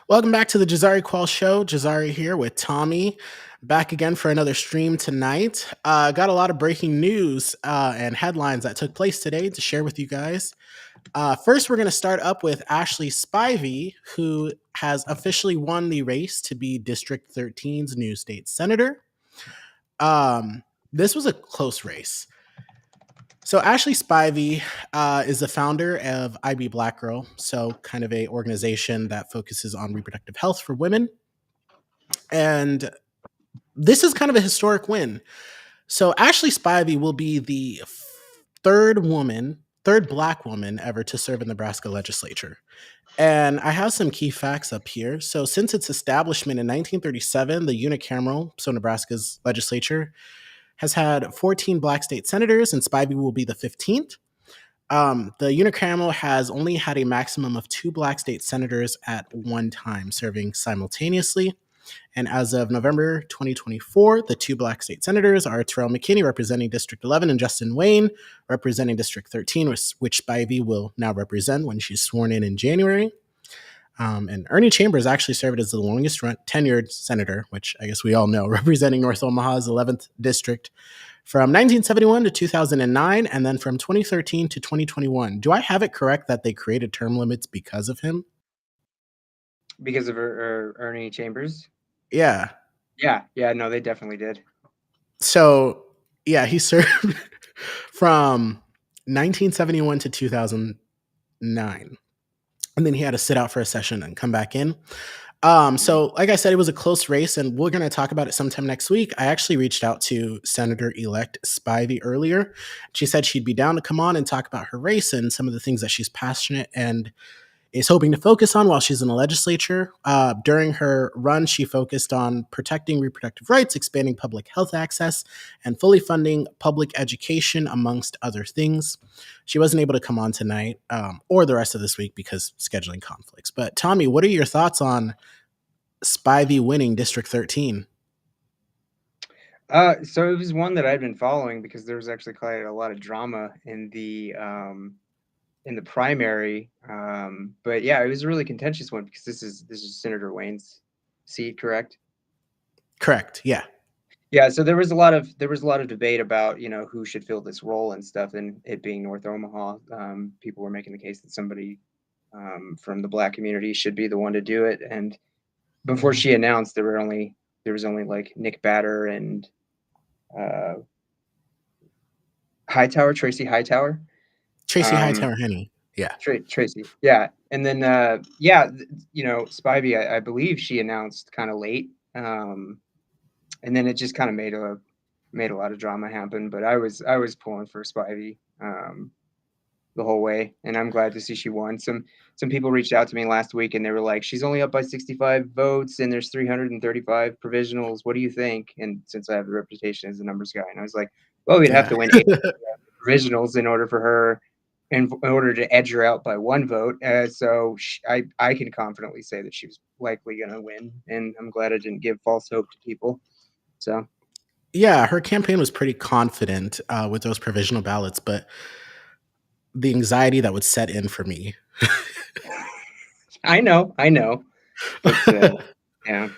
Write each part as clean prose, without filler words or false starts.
Welcome back to the Jazari Kual Show. Jazari here with Tommy, back again for another stream tonight. Got a lot of breaking news and headlines that took place today to share with you guys. First, we're going to start up with Ashlei Spivey, who has officially won the race to be District 13's new state senator. This was a close race. So Ashlei Spivey is the founder of IB Black Girl, so kind of a organization that focuses on reproductive health for women. And this is kind of a historic win. So Ashlei Spivey will be the third Black woman ever to serve in the Nebraska legislature. And I have some key facts up here. So since its establishment in 1937, the unicameral, so Nebraska's legislature, has had 14 Black state senators, and Spivey will be the 15th. The unicameral has only had a maximum of 2 Black state senators at one time, serving simultaneously. And as of November 2024, the 2 Black state senators are Terrell McKinney representing District 11 and Justin Wayne representing District 13, which Spivey will now represent when she's sworn in January. And Ernie Chambers actually served as the longest tenured senator, which I guess we all know, representing North Omaha's 11th district from 1971 to 2009, and then from 2013 to 2021. Do I have it correct that they created term limits because of him? Because of Ernie Chambers? Yeah. Yeah, no, they definitely did. So, yeah, he served from 1971 to 2009. And then he had to sit out for a session and come back in. So, like I said, it was a close race, and we're going to talk about it sometime next week. I actually reached out to Senator-elect Spivey earlier. She said she'd be down to come on and talk about her race and some of the things that she's passionate and is hoping to focus on while she's in the legislature. During her run, she focused on protecting reproductive rights, expanding public health access, and fully funding public education, amongst other things. She wasn't able to come on tonight or the rest of this week because scheduling conflicts. But Tommy, what are your thoughts on Spivey winning District 13? So it was one that I'd been following because there was actually quite a lot of drama in the primary. But yeah, it was a really contentious one because this is Senator Wayne's seat, correct? Correct. Yeah. Yeah, so there was a lot of debate about who should fill this role and stuff, and it being North Omaha. People were making the case that somebody from the Black community should be the one to do it. And before she announced, there was only like Nick Batter and Tracy Hightower. Hightower-Henny. Yeah. Tracy. Yeah. And then, Spivey, I believe she announced kind of late. And then it just kind of made a lot of drama happen. But I was pulling for Spivey the whole way, and I'm glad to see she won. Some people reached out to me last week, and they were like, "She's only up by 65 votes, and there's 335 provisionals. What do you think?" And since I have the reputation as a numbers guy, and I was like, "Well, we'd have to win 8 provisionals in order for her, in order to edge her out by 1 vote." So I can confidently say that she was likely going to win, and I'm glad I didn't give false hope to people. So. Yeah, her campaign was pretty confident with those provisional ballots, but the anxiety that would set in for me. I know. But, yeah.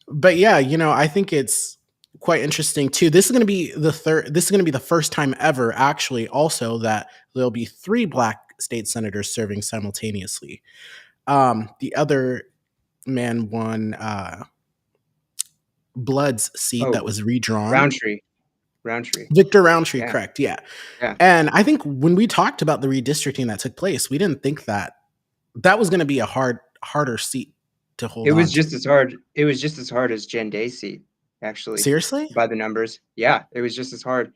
But yeah, I think it's quite interesting too. This is going to be the first time ever, actually, also that there'll be 3 Black state senators serving simultaneously. The other man won Blood's seat that was redrawn. Roundtree. Victor Roundtree, yeah. Correct, yeah. And I think when we talked about the redistricting that took place, we didn't think that was going to be a harder seat to hold. It was just as hard. It was just as hard as Jen Day's seat, actually. Seriously? By the numbers. Yeah, it was just as hard.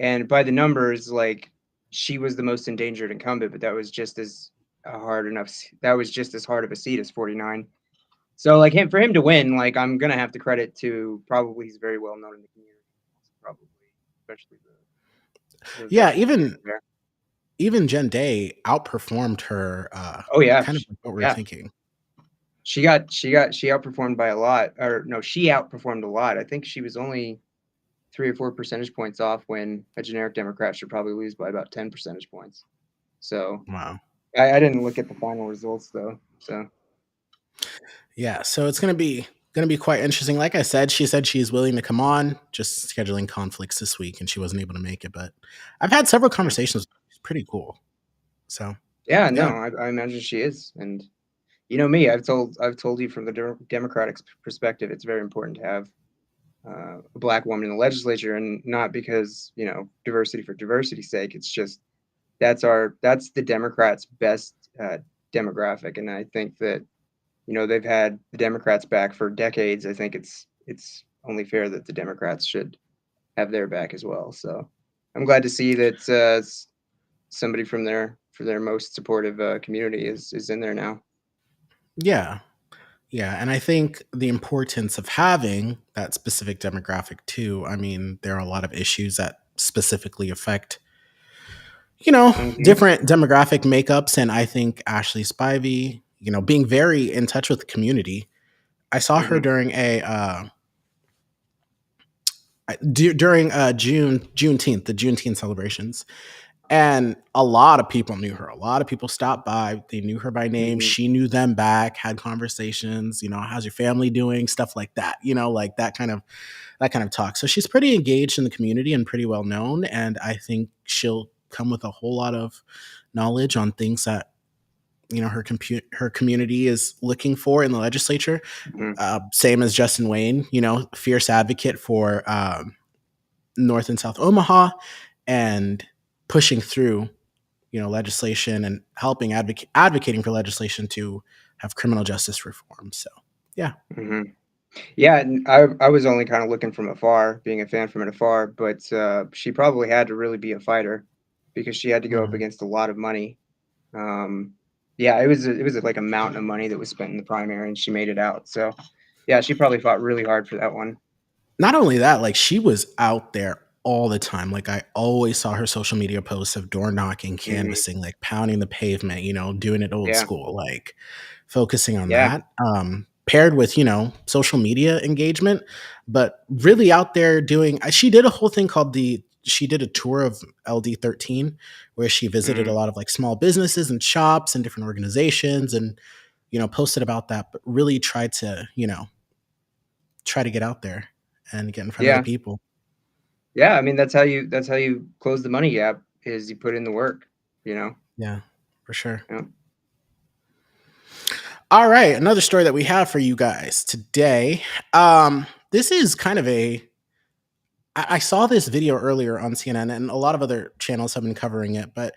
And by the numbers, like, she was the most endangered incumbent, but that was just as hard of a seat as 49. So, like, for him to win, like, I'm gonna have to credit to probably he's very well known in the community, probably, especially the even Jen Day outperformed her. Oh yeah, kind of what we were thinking. She outperformed by a lot, or no, she outperformed a lot. I think she was only 3 or 4 percentage points off when a generic Democrat should probably lose by about 10 percentage points. So wow, I didn't look at the final results though. So Yeah, so it's gonna be quite interesting. Like I said she's willing to come on, just scheduling conflicts this week, and she wasn't able to make it. But I've had several Yeah, conversations. It's pretty cool. So yeah, no, yeah, I imagine she is, and you know me, I've told you from the Democratic perspective, it's very important to have a black woman in the legislature, and not because diversity for diversity's sake. It's just that's the Democrats' best demographic, and I think that they've had the Democrats back for decades. I think it's only fair that the Democrats should have their back as well. So I'm glad to see that somebody from their most supportive community is in there now. yeah, yeah, and I think the importance of having that specific demographic too. I mean, there are a lot of issues that specifically affect Hmm. different demographic makeups, and I think Ashlei Spivey, being very in touch with the community. I saw her Hmm. during during Juneteenth, the Juneteenth celebrations, and a lot of people knew her. A lot of people stopped by. They knew her by name. Hmm. She knew them back. Had conversations. How's your family doing? Stuff like that. Like that kind of talk. So she's pretty engaged in the community and pretty well known. And I think she'll come with a whole lot of knowledge on things that her community is looking for in the legislature. Hmm. Same as Justin Wayne, fierce advocate for North and South Omaha, and pushing through legislation and helping advocating for legislation to have criminal justice reform. So yeah. Hmm. Yeah, and I was only kind of looking from afar, being a fan from it afar, but she probably had to really be a fighter because she had to go up Mhm. against a lot of money. Um, yeah, it was like a mountain of money that was spent in the primary, and she made it out. So yeah, she probably fought really hard for that one. Not only that, like she was out there all the time. Like I always saw her social media posts of door knocking, Hmm. canvassing, like pounding the pavement, doing it old Yeah, school, like focusing on yeah. that. Paired with, social media engagement, but really out there doing, she did a whole thing called she did a tour of LD13 where she visited a Hmm. lot of like small businesses and shops and different organizations and, posted about that, but really tried to, try to get out there and get in front of the Yeah, people. yeah. I mean, that's how you close the money gap is you put in the work. You know. Yeah, for sure. Yeah. All right, another story that we have for you guys today. This is kind of I saw this video earlier on CNN, and a lot of other channels have been covering it, but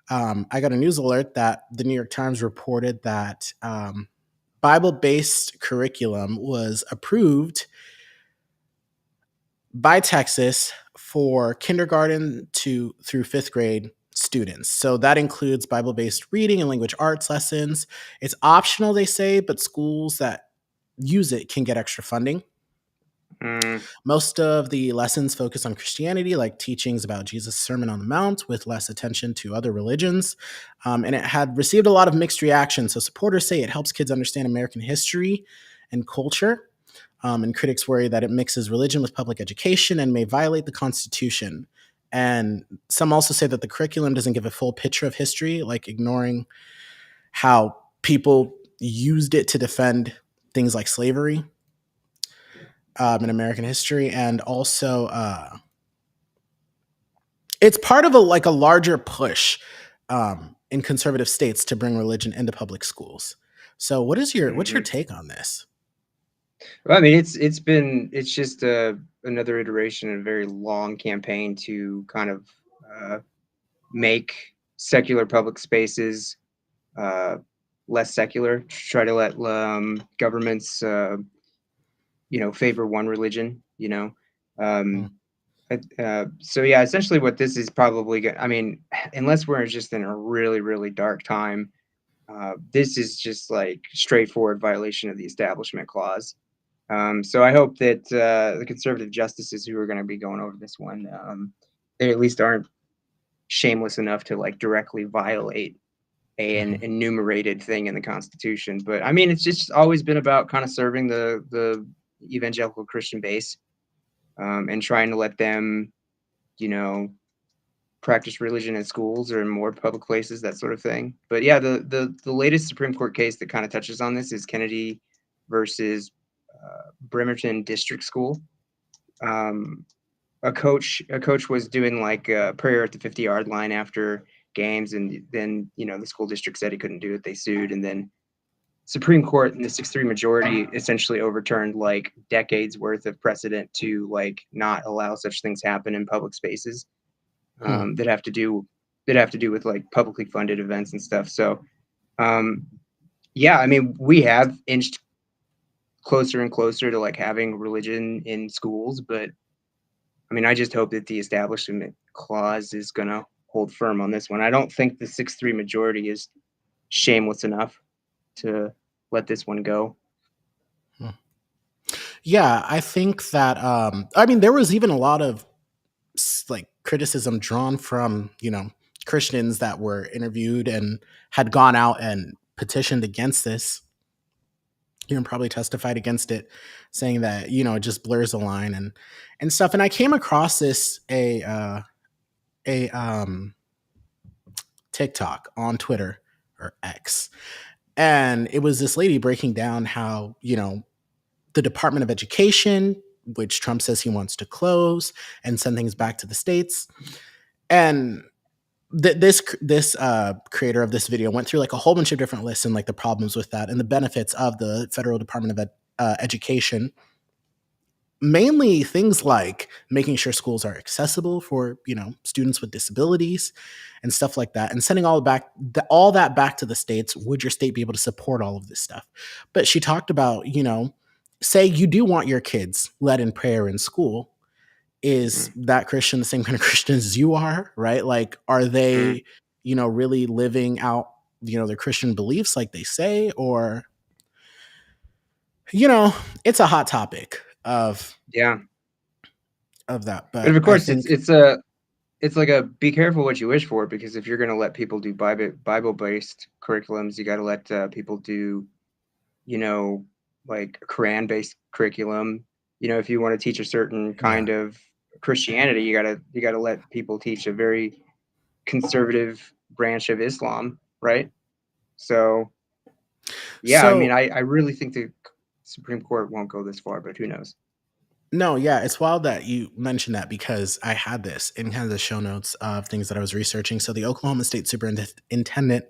I got a news alert that the New York Times reported that Bible based curriculum was approved by Texas for kindergarten to through fifth grade students. So that includes Bible based reading and language arts lessons. It's optional, they say, but schools that use it can get extra funding. Mm, Most of the lessons focus on Christianity, like teachings about Jesus' Sermon on the Mount, with less attention to other religions. And it had received a lot of mixed reactions. So supporters say it helps kids understand American history and culture. And critics worry that it mixes religion with public education and may violate the Constitution. And some also say that the curriculum doesn't give a full picture of history, like ignoring how people used it to defend things like slavery in American history, and also it's part of a larger push in conservative states to bring religion into public schools. So, what's your hmm. take on this? Well, I mean, it's just another iteration in a very long campaign to kind of uh, make secular public spaces uh, less secular. Try to let governments, favor one religion. Mm, Um, so yeah, essentially, what this is probably going. I mean, unless we're just in a really, really dark time, this is just like straightforward violation of the Establishment Clause. So I hope that the conservative justices who are going to be going over this one, they at least aren't shameless enough to like directly violate an mhm, enumerated thing in the Constitution. But I mean, it's just always been about kind of serving the evangelical Christian base, and trying to let them, you know, practice religion in schools or in more public places, that sort of thing. But yeah, the latest Supreme Court case that kind of touches on this is Kennedy versus Bremerton District School. A coach was doing like a prayer at the 50-yard line after games, and then the school district said he couldn't do it. They sued, and then Supreme Court in the 6-3 majority essentially overturned like decades worth of precedent to like not allow such things happen in public spaces that have to do with like publicly funded events and stuff. So yeah, I mean, we have inched closer and closer to like having religion in schools, but I mean, I just hope that the Establishment Clause is going to hold firm on this one. I don't think the 6-3 majority is shameless enough to let this one go. Yeah, I think that I mean there was even a lot of like criticism drawn from, Christians that were interviewed and had gone out and petitioned against this. Probably testified against it, saying that, it just blurs the line and stuff. And I came across this a TikTok on Twitter or X. And it was this lady breaking down how, the Department of Education, which Trump says he wants to close and send things back to the states. And this creator of this video went through like a whole bunch of different lists and like the problems with that and the benefits of the federal Department of Education. Mainly things like making sure schools are accessible for students with disabilities and stuff like that, and sending all that back to the states. Would your state be able to support all of this stuff? But she talked about, say you do want your kids led in prayer in school. Is that Christian the same kind of Christian as you are, right? Like, are they, really living out, their Christian beliefs like they say? Or, it's a hot topic of that. But of course, it's like a be careful what you wish for, because if you're going to let people do Bible-based curriculums, you got to let people do, like a Quran-based curriculum. If you want to teach a certain kind of Christianity, you gotta let people teach a very conservative branch of Islam, right? So yeah, I mean, I really think the Supreme Court won't go this far, but who knows? No, yeah, it's wild that you mentioned that, because I had this in kind of the show notes of things that I was researching. So the Oklahoma State Superintendent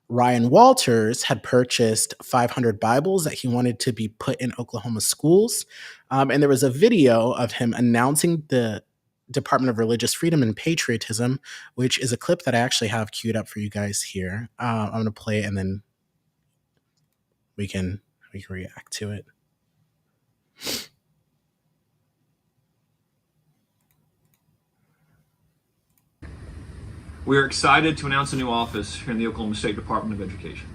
Ryan Walters had purchased 500 Bibles that he wanted to be put in Oklahoma schools. And there was a video of him announcing the Department of Religious Freedom and Patriotism, which is a clip that I actually have queued up for you guys here. I'm going to play it and then we can react to it. We are excited to announce a new office here in the Oklahoma State Department of Education.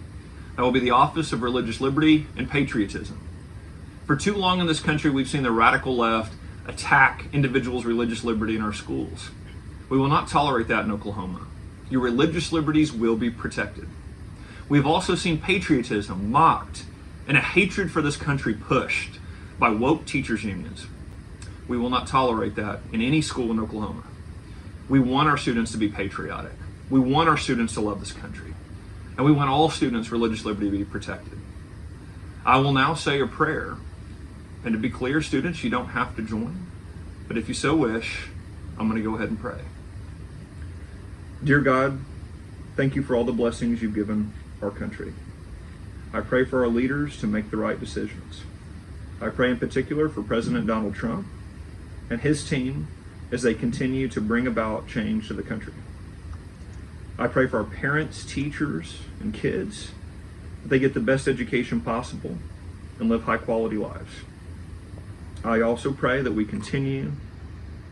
That will be the Office of Religious Liberty and Patriotism. For too long in this country, we've seen the radical left attack individuals' religious liberty in our schools. We will not tolerate that in Oklahoma. Your religious liberties will be protected. We've also seen patriotism mocked and a hatred for this country pushed by woke teachers' unions. We will not tolerate that in any school in Oklahoma. We want our students to be patriotic. We want our students to love this country. And we want all students' religious liberty to be protected. I will now say a prayer. And to be clear, students, you don't have to join. But if you so wish, I'm going to go ahead and pray. Dear God, thank you for all the blessings you've given our country. I pray for our leaders to make the right decisions. I pray in particular for President Donald Trump and his team as they continue to bring about change to the country. I pray for our parents, teachers, and kids, that they get the best education possible and live high quality lives. I also pray that we continue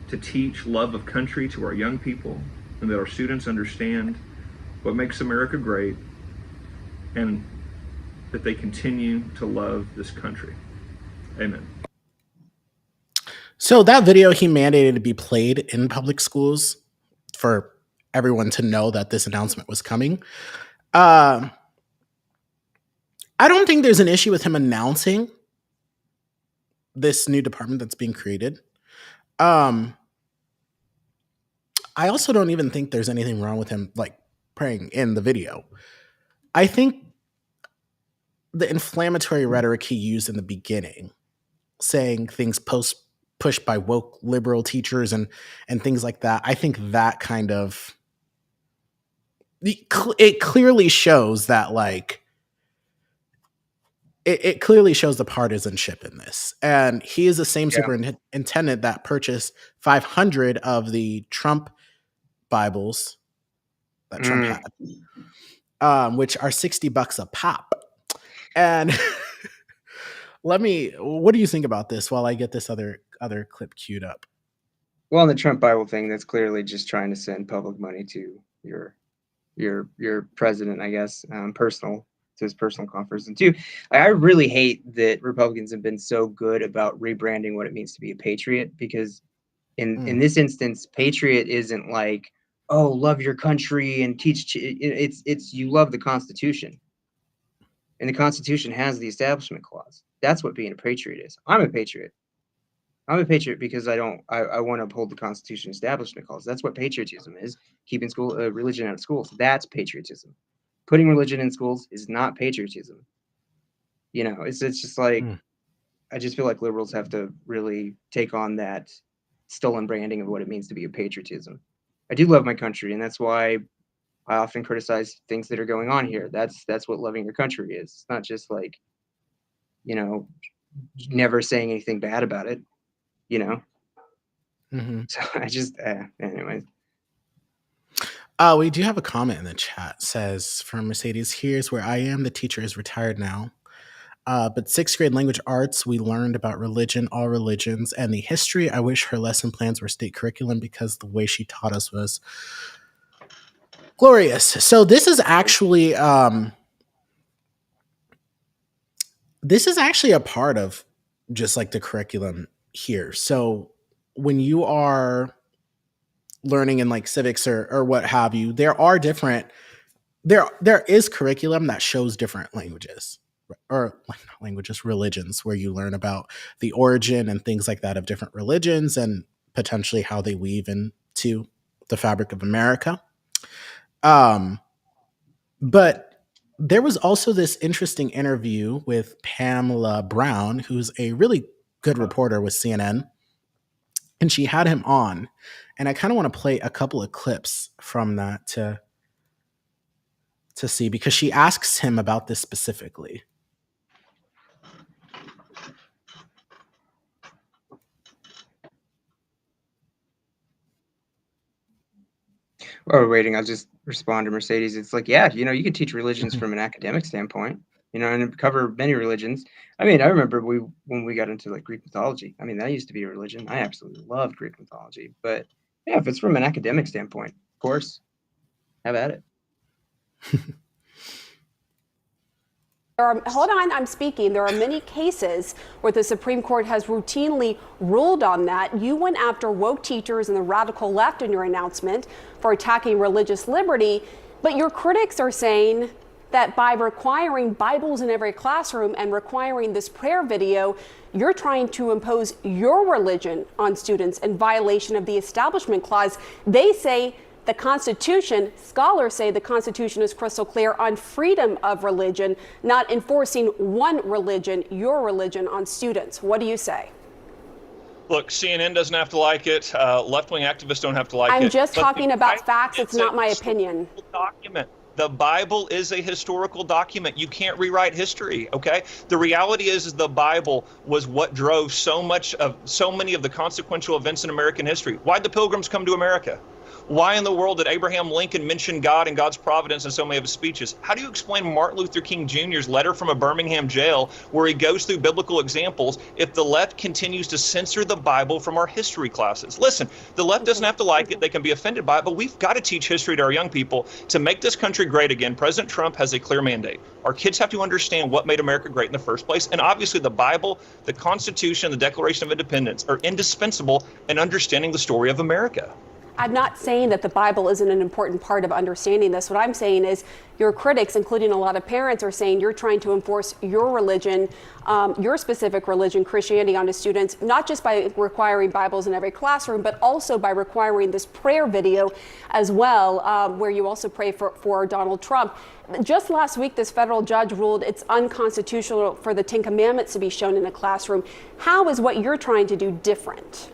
to teach love of country to our young people, and that our students understand what makes America great, and that they continue to love this country. Amen. So that video, he mandated to be played in public schools for everyone to know that this announcement was coming. I don't think there's an issue with him announcing this new department that's being created. I also don't even think there's anything wrong with him like praying in the video. I think the inflammatory rhetoric he used in the beginning, saying things pushed by woke liberal teachers and things like that, I think that kind of it clearly shows that, like, it clearly shows the partisanship in this. And he is the same superintendent that purchased 500 of the Trump Bibles that Trump had, which are $60 a pop. And what do you think about this while I get this other clip queued up? Well, on the Trump Bible thing, that's clearly just trying to send public money to your president, I guess, to his personal coffers. And two, I really hate that Republicans have been so good about rebranding what it means to be a patriot, because in this instance, patriot isn't like, oh, love your country and teach. It's you love the Constitution, and the Constitution has the Establishment Clause. That's what being a patriot is. I'm a patriot. I'm a patriot because I want to uphold the Constitution Establishment Clause. That's what patriotism is. Keeping religion out of schools. That's patriotism. Putting religion in schools is not patriotism. It's just like, I just feel like liberals have to really take on that stolen branding of what it means to be a patriotism. I do love my country, and that's why I often criticize things that are going on here. That's what loving your country is. It's not just like, never saying anything bad about it. So I just, anyways. We do have a comment in the chat. Says from Mercedes, here's where I am. The teacher is retired now. But sixth grade language arts, we learned about religion, all religions, and the history. I wish her lesson plans were state curriculum because the way she taught us was glorious. So this is actually a part of just like the curriculum here. So when you are learning in like civics or what have you, there is curriculum that shows different languages, or not languages, religions, where you learn about the origin and things like that of different religions and potentially how they weave into the fabric of America. But there was also this interesting interview with Pamela Brown, who's a really good reporter with CNN, and she had him on. And I kind of want to play a couple of clips from that to see, because she asks him about this specifically. While we're waiting, I'll just respond to Mercedes. It's like, yeah, you can teach religions from an academic standpoint, and cover many religions. I mean, I remember when we got into like Greek mythology. I mean, that used to be a religion. I absolutely loved Greek mythology. But yeah, if it's from an academic standpoint, of course, have at it. Hold on, I'm speaking. There are many cases where the Supreme Court has routinely ruled on that. You went after woke teachers and the radical left in your announcement for attacking religious liberty, but your critics are saying that by requiring Bibles in every classroom and requiring this prayer video, you're trying to impose your religion on students in violation of the Establishment Clause. They say the Constitution, scholars say the Constitution is crystal clear on freedom of religion, not enforcing one religion, your religion, on students. What do you say? Look, CNN doesn't have to like it. Left-wing activists don't have to like it. I'm just talking about facts. It's not my opinion. Document. The Bible is a historical document. You can't rewrite history, okay? The reality is the Bible was what drove so many of the consequential events in American history. Why'd the Pilgrims come to America? Why in the world did Abraham Lincoln mention God and God's providence in so many of his speeches? How do you explain Martin Luther King Jr.'s letter from a Birmingham jail where he goes through biblical examples if the left continues to censor the Bible from our history classes? Listen, the left doesn't have to like it. They can be offended by it, but we've got to teach history to our young people to make this country great again. President Trump has a clear mandate. Our kids have to understand what made America great in the first place. And obviously the Bible, the Constitution, the Declaration of Independence are indispensable in understanding the story of America. I'm not saying that the Bible isn't an important part of understanding this. What I'm saying is your critics, including a lot of parents, are saying you're trying to enforce your religion, your specific religion, Christianity, onto students, not just by requiring Bibles in every classroom, but also by requiring this prayer video as well, where you also pray for Donald Trump. Just last week, this federal judge ruled it's unconstitutional for the Ten Commandments to be shown in a classroom. How is what you're trying to do different?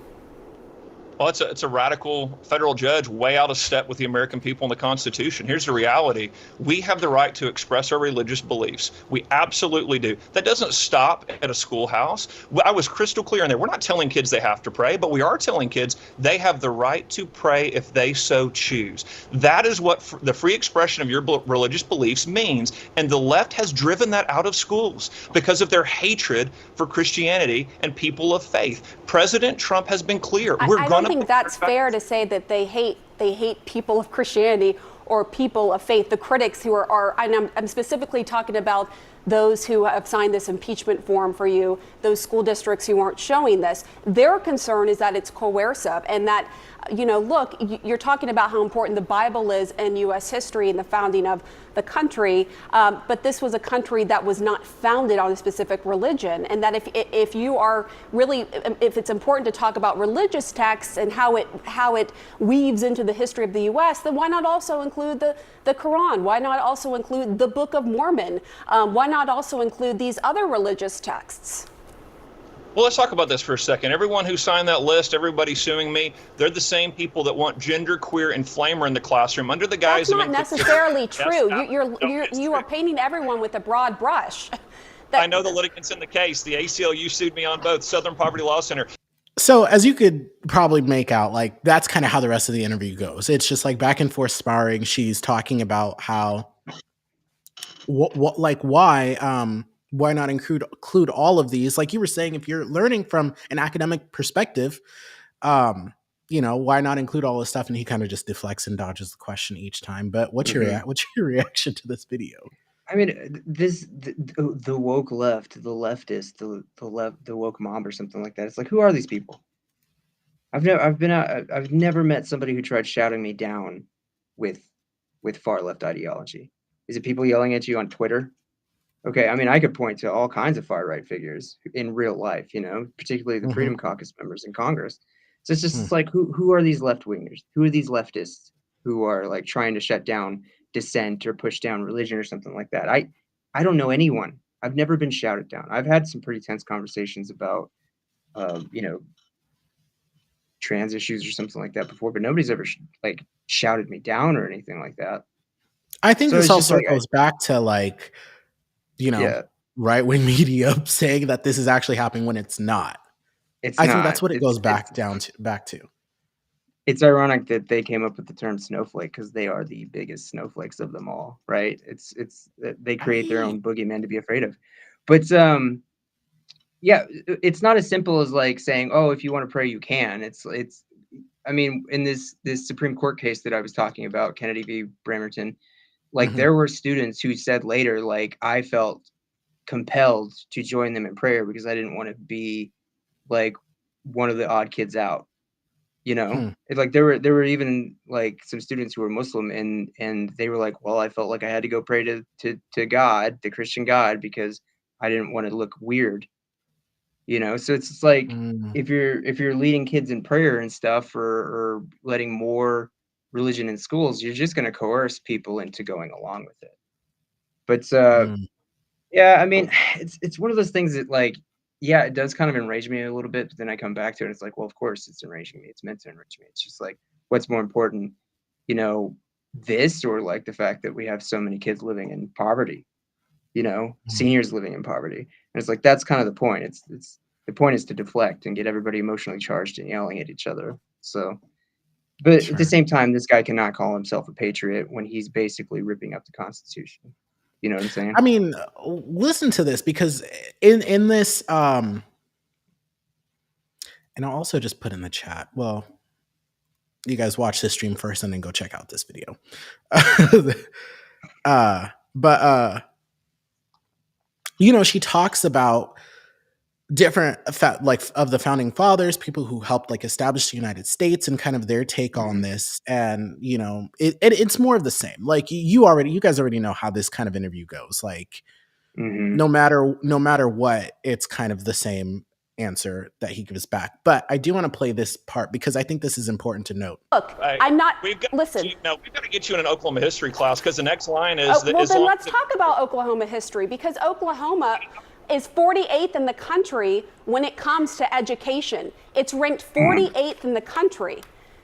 Well, it's a radical federal judge way out of step with the American people and the Constitution. Here's the reality. We have the right to express our religious beliefs. We absolutely do. That doesn't stop at a schoolhouse. I was crystal clear in there. We're not telling kids they have to pray, but we are telling kids they have the right to pray if they so choose. That is what the free expression of your religious beliefs means, and the left has driven that out of schools because of their hatred for Christianity and people of faith. President Trump has been clear. I don't think that's fair to say that they hate people of Christianity or people of faith. The critics who are and I'm specifically talking about those who have signed this impeachment form for you, those school districts who aren't showing this. Their concern is that it's coercive and that, look, you're talking about how important the Bible is in U.S. history and the founding of the country, but this was a country that was not founded on a specific religion, and that if you are really, if it's important to talk about religious texts and how it weaves into the history of the U.S., then why not also include the Quran? Why not also include the Book of Mormon? Why not also include these other religious texts? Well, let's talk about this for a second. Everyone who signed that list, everybody suing me, they're the same people that want genderqueer inflamer in the classroom under the guise of... That's not necessarily true. You are painting everyone with a broad brush. I know the litigants in the case. The ACLU sued me on both. Southern Poverty Law Center. So as you could probably make out, like, that's kind of how the rest of the interview goes. It's just like back and forth sparring. She's talking about how, why not include all of these? Like you were saying, if you're learning from an academic perspective, why not include all this stuff? And he kind of just deflects and dodges the question each time. But what's your reaction to this video? I mean, the woke left, the leftist, the woke mob or something like that. It's like, who are these people? I've never met somebody who tried shouting me down with far left ideology. Is it people yelling at you on Twitter? Okay, I mean, I could point to all kinds of far right figures in real life, particularly the Freedom Caucus members in Congress. So it's just it's like, who are these left wingers? Who are these leftists who are like trying to shut down dissent or push down religion or something like that? I don't know anyone. I've never been shouted down. I've had some pretty tense conversations about trans issues or something like that before, but nobody's ever shouted me down or anything like that. I think this also goes back to right-wing media saying that this is actually happening when it's not. I think that's what it goes back to. It's ironic that they came up with the term snowflake because they are the biggest snowflakes of them all, right? They create their own boogeyman to be afraid of. But it's not as simple as like saying, oh, if you want to pray, you can. I mean, in this Supreme Court case that I was talking about, Kennedy v. Bremerton, there were students who said later, like, I felt compelled to join them in prayer because I didn't want to be like one of the odd kids out. It's like there were even like some students who were Muslim and they were like, well, I felt like I had to go pray to God, the Christian God, because I didn't want to look weird. So it's like if you're leading kids in prayer and stuff or letting more religion in schools, you're just going to coerce people into going along with it. But I mean, it's one of those things that it does kind of enrage me a little bit, but then I come back to it and it's like, well, of course it's enraging me. It's meant to enrage me. It's just like, what's more important, this or like the fact that we have so many kids living in poverty, seniors living in poverty. And it's like, that's kind of the point. It's the point is to deflect and get everybody emotionally charged and yelling at each other. So, but at the same time, this guy cannot call himself a patriot when he's basically ripping up the Constitution. You know what I'm saying? I mean, listen to this, because in this, and I'll also just put in the chat. Well, you guys watch this stream first and then go check out this video. She talks about different like of the founding fathers, people who helped like establish the United States, and kind of their take on this. And it's more of the same. Like you guys already know how this kind of interview goes. Like no matter what, it's kind of the same answer that he gives back. But I do want to play this part because I think this is important to note. Look, I'm not. Listen. We've got to get you in an Oklahoma history class because the next line is. Well, then let's talk about Oklahoma history, because Oklahoma is 48th in the country when it comes to education. It's ranked 48th in the country.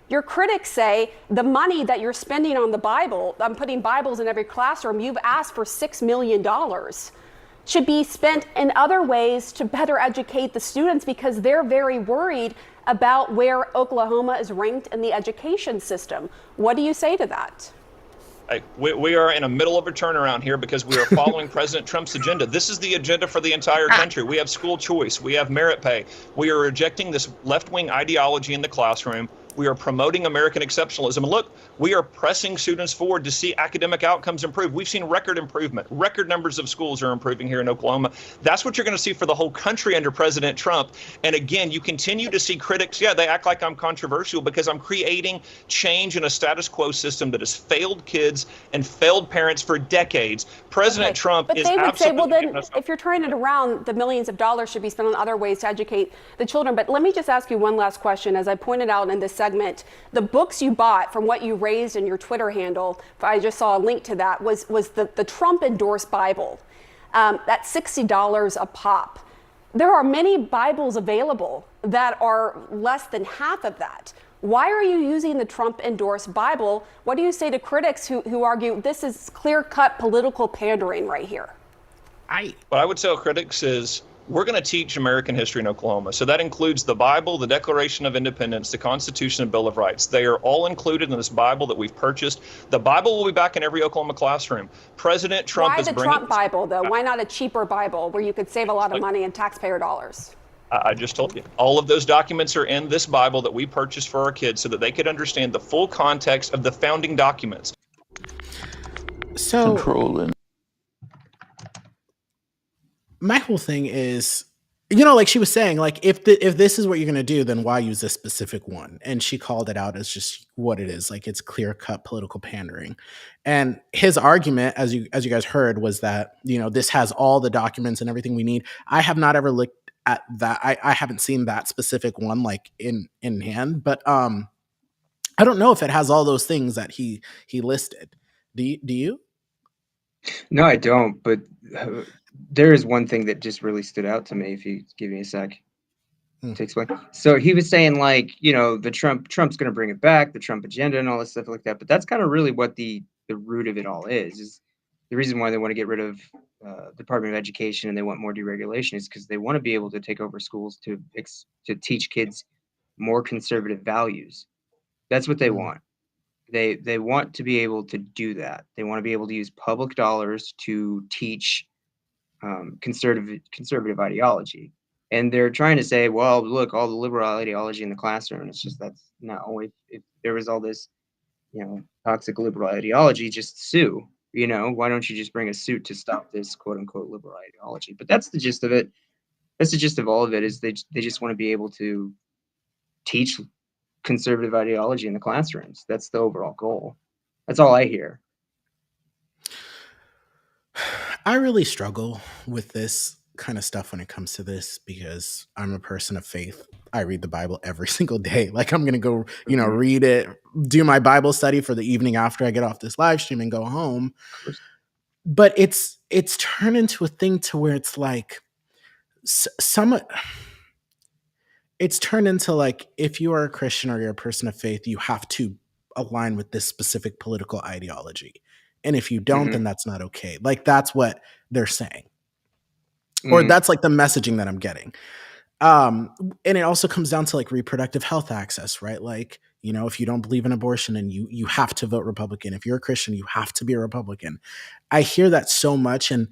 Your critics say the money that you're spending on the Bible, I'm putting Bibles in every classroom, you've asked for $6 million, should be spent in other ways to better educate the students, because they're very worried about where Oklahoma is ranked in the education system. What do you say to that? We are in the middle of a turnaround here because we are following President Trump's agenda. This is the agenda for the entire country. We have school choice. We have merit pay. We are rejecting this left-wing ideology in the classroom. We are promoting American exceptionalism. And look, we are pressing students forward to see academic outcomes improve. We've seen record improvement. Record numbers of schools are improving here in Oklahoma. That's what you're going to see for the whole country under President Trump. And again, you continue to see critics. Yeah, they act like I'm controversial because I'm creating change in a status quo system that has failed kids and failed parents for decades. President Trump is absolutely... But they would say, well, then if you're turning it around, the millions of dollars should be spent on other ways to educate the children. But let me just ask you one last question. As I pointed out in this segment, the books you bought from what you raised in your Twitter handle, I just saw a link to that, was the Trump endorsed Bible. That's $60 a pop. There are many Bibles available that are less than half of that. Why are you using the Trump endorsed Bible? What do you say to critics who argue this is clear-cut political pandering right here? What I would tell critics is we're going to teach American history in Oklahoma. So that includes the Bible, the Declaration of Independence, the Constitution, and Bill of Rights. They are all included in this Bible that we've purchased. The Bible will be back in every Oklahoma classroom. President Trump is bringing... Why the Trump Bible, though? Why not a cheaper Bible where you could save a lot of money in taxpayer dollars? I just told you. All of those documents are in this Bible that we purchased for our kids so that they could understand the full context of the founding documents. So... Controlling. My whole thing is, like she was saying, like if this is what you're going to do, then why use this specific one? And she called it out as just what it is. Like it's clear cut political pandering. And his argument, as you guys heard, was that, this has all the documents and everything we need. I have not ever looked at that. I haven't seen that specific one like in hand, but I don't know if it has all those things that he listed. Do you? No, I don't, but there is one thing that just really stood out to me, if you give me a sec to explain. So he was saying, like, the Trump's going to bring it back, the Trump agenda and all this stuff like that. But that's kind of really what the root of it all is the reason why they want to get rid of Department of Education and they want more deregulation is because they want to be able to take over schools to teach kids more conservative values. That's what they want. They want to be able to do that. They want to be able to use public dollars to teach conservative ideology. And they're trying to say, well, look, all the liberal ideology in the classroom. It's just that's not only if there was all this, toxic liberal ideology, just sue. Why don't you just bring a suit to stop this quote unquote liberal ideology? But that's the gist of it. That's the gist of all of it is they just want to be able to teach conservative ideology in the classrooms. That's the overall goal. That's all I hear. I really struggle with this kind of stuff when it comes to this because I'm a person of faith. I read the Bible every single day. Like I'm going to go, read it, do my Bible study for the evening after I get off this live stream and go home. But it's turned into a thing to where it's like it's turned into like, if you are a Christian or you're a person of faith, you have to align with this specific political ideology. And if you don't, then that's not okay. Like that's what they're saying. Or that's like the messaging that I'm getting. And it also comes down to like reproductive health access, right? Like, if you don't believe in abortion and you have to vote Republican. If you're a Christian, you have to be a Republican. I hear that so much. And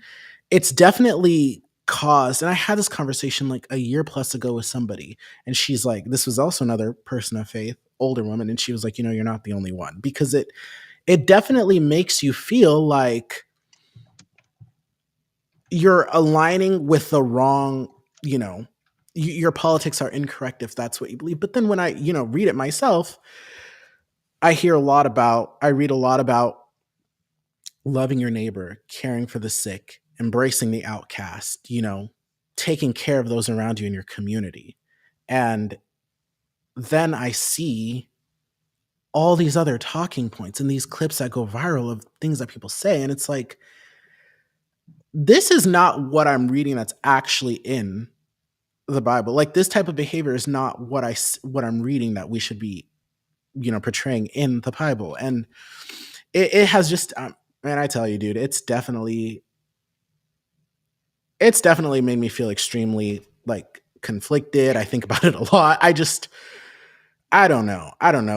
it's definitely caused, and I had this conversation like a year plus ago with somebody. And she's like, this was also another person of faith, older woman. And she was like, you're not the only one. Because it definitely makes you feel like you're aligning with the wrong, your politics are incorrect if that's what you believe. But then when I, read it myself, I read a lot about loving your neighbor, caring for the sick, embracing the outcast, taking care of those around you in your community. And then I see all these other talking points and these clips that go viral of things that people say. And it's like, this is not what I'm reading that's actually in the Bible. Like, this type of behavior is not what I'm reading that we should be, portraying in the Bible. And it has just, man, I tell you, dude, it's definitely made me feel extremely like conflicted. I think about it a lot. I don't know.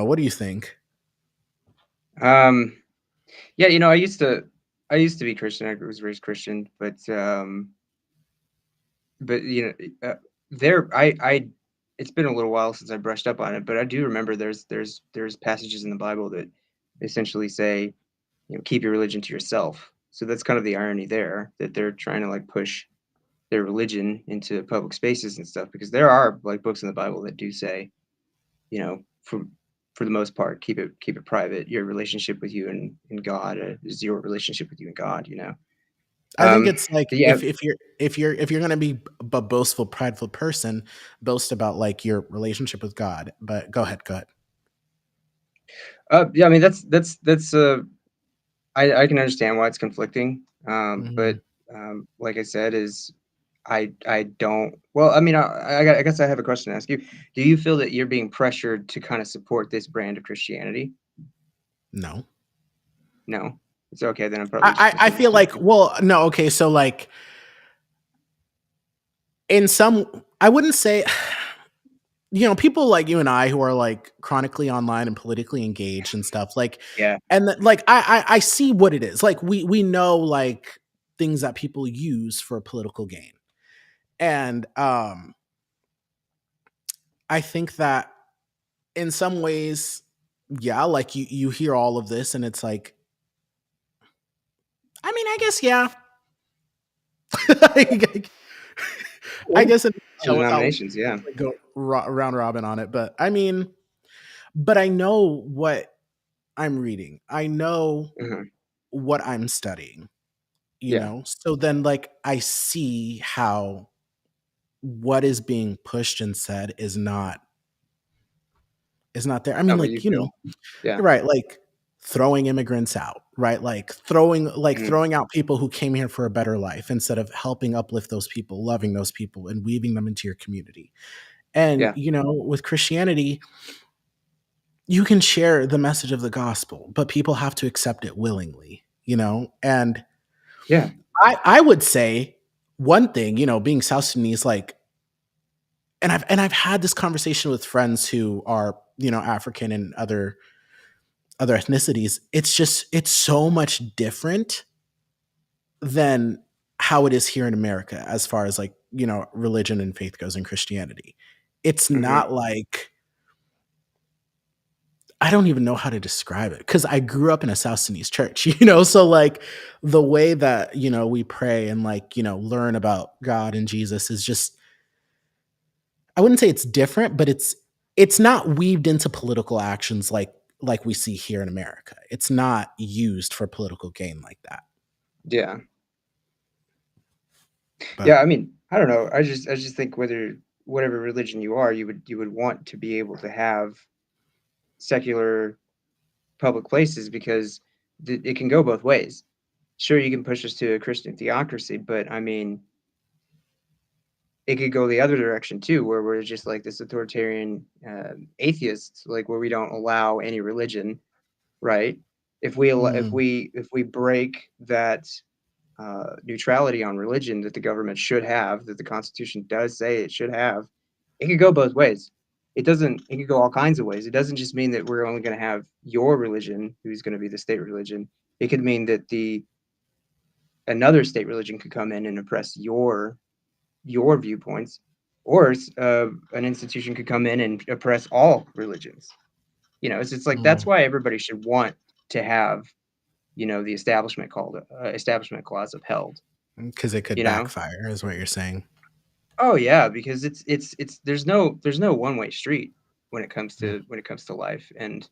What do you think? Yeah, I used to be Christian. I was raised Christian, but it's been a little while since I brushed up on it, but I do remember there's passages in the Bible that essentially say, keep your religion to yourself. So that's kind of the irony there, that they're trying to like push their religion into public spaces and stuff, because there are like books in the Bible that do say, for the most part, keep it private. Your relationship with you and God is your relationship with you and God. I think it's like, yeah, if you're gonna be a boastful, prideful person, boast about like your relationship with God. But go ahead. yeah. I mean, that's I can understand why it's conflicting. But like I said, I don't. Well, I mean, I guess I have a question to ask you. Do you feel that you're being pressured to kind of support this brand of Christianity? No. No, it's okay. Then I'm probably. I feel like, well, no, okay, so like, I wouldn't say, people like you and I who are like chronically online and politically engaged and stuff, like, Yeah. and like I see what it is. Like, we know like things that people use for political gain, and I think that in some ways, yeah, like you hear all of this and it's like, I mean, I guess, yeah. I guess without Denominations, yeah. go round robin on it, but I mean, but I know what I'm reading. I know Uh-huh. what I'm studying, Yeah. So then like I see how what is being pushed and said is not there. I mean, Not what like, you feel. Yeah. you're right, like throwing immigrants out, right? Like throwing out people who came here for a better life instead of helping uplift those people, loving those people and weaving them into your community. And, Yeah. with Christianity, you can share the message of the gospel, but people have to accept it willingly, And Yeah. I would say one thing, being South Sudanese, like, and I've had this conversation with friends who are, African and other ethnicities. It's so much different than how it is here in America as far as like, religion and faith goes in Christianity. It's not like, I don't even know how to describe it because I grew up in a South Sudanese church, so like the way that, we pray and like, learn about God and Jesus is just, I wouldn't say it's different, but it's not weaved into political actions like we see here in America. It's not used for political gain like that. Yeah. But Yeah. I mean, I don't know. I just think whatever religion you are, you would want to be able to have secular public places, because it can go both ways. Sure, you can push us to a Christian theocracy, but I mean, it could go the other direction too, where we're just like this authoritarian atheists, like where we don't allow any religion, right? If we break that neutrality on religion that the government should have, that the Constitution does say it should have, it could go both ways. It could go all kinds of ways. It doesn't just mean that we're only going to have your religion, who's going to be the state religion. It could mean that another state religion could come in and oppress your viewpoints, or an institution could come in and oppress all religions. It's like, that's why everybody should want to have, the establishment clause upheld. because it could backfire, is what you're saying. Oh yeah, because it's there's no one-way street when it comes to life, and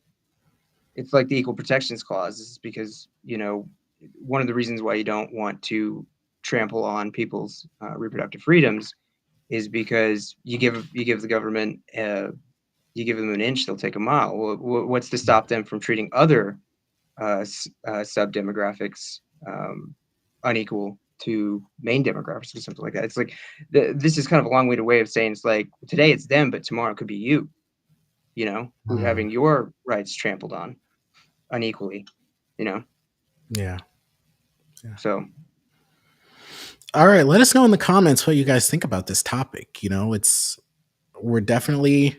it's like the equal protections clause is because, one of the reasons why you don't want to trample on people's reproductive freedoms is because you give the government you give them an inch, they'll take a mile. Well, what's to stop them from treating other sub demographics unequal to main demographics or something like that? It's like this is kind of a long-winded way of saying it's like today it's them, but tomorrow it could be you, who's having your rights trampled on unequally, Yeah. So, all right, let us know in the comments what you guys think about this topic. We're definitely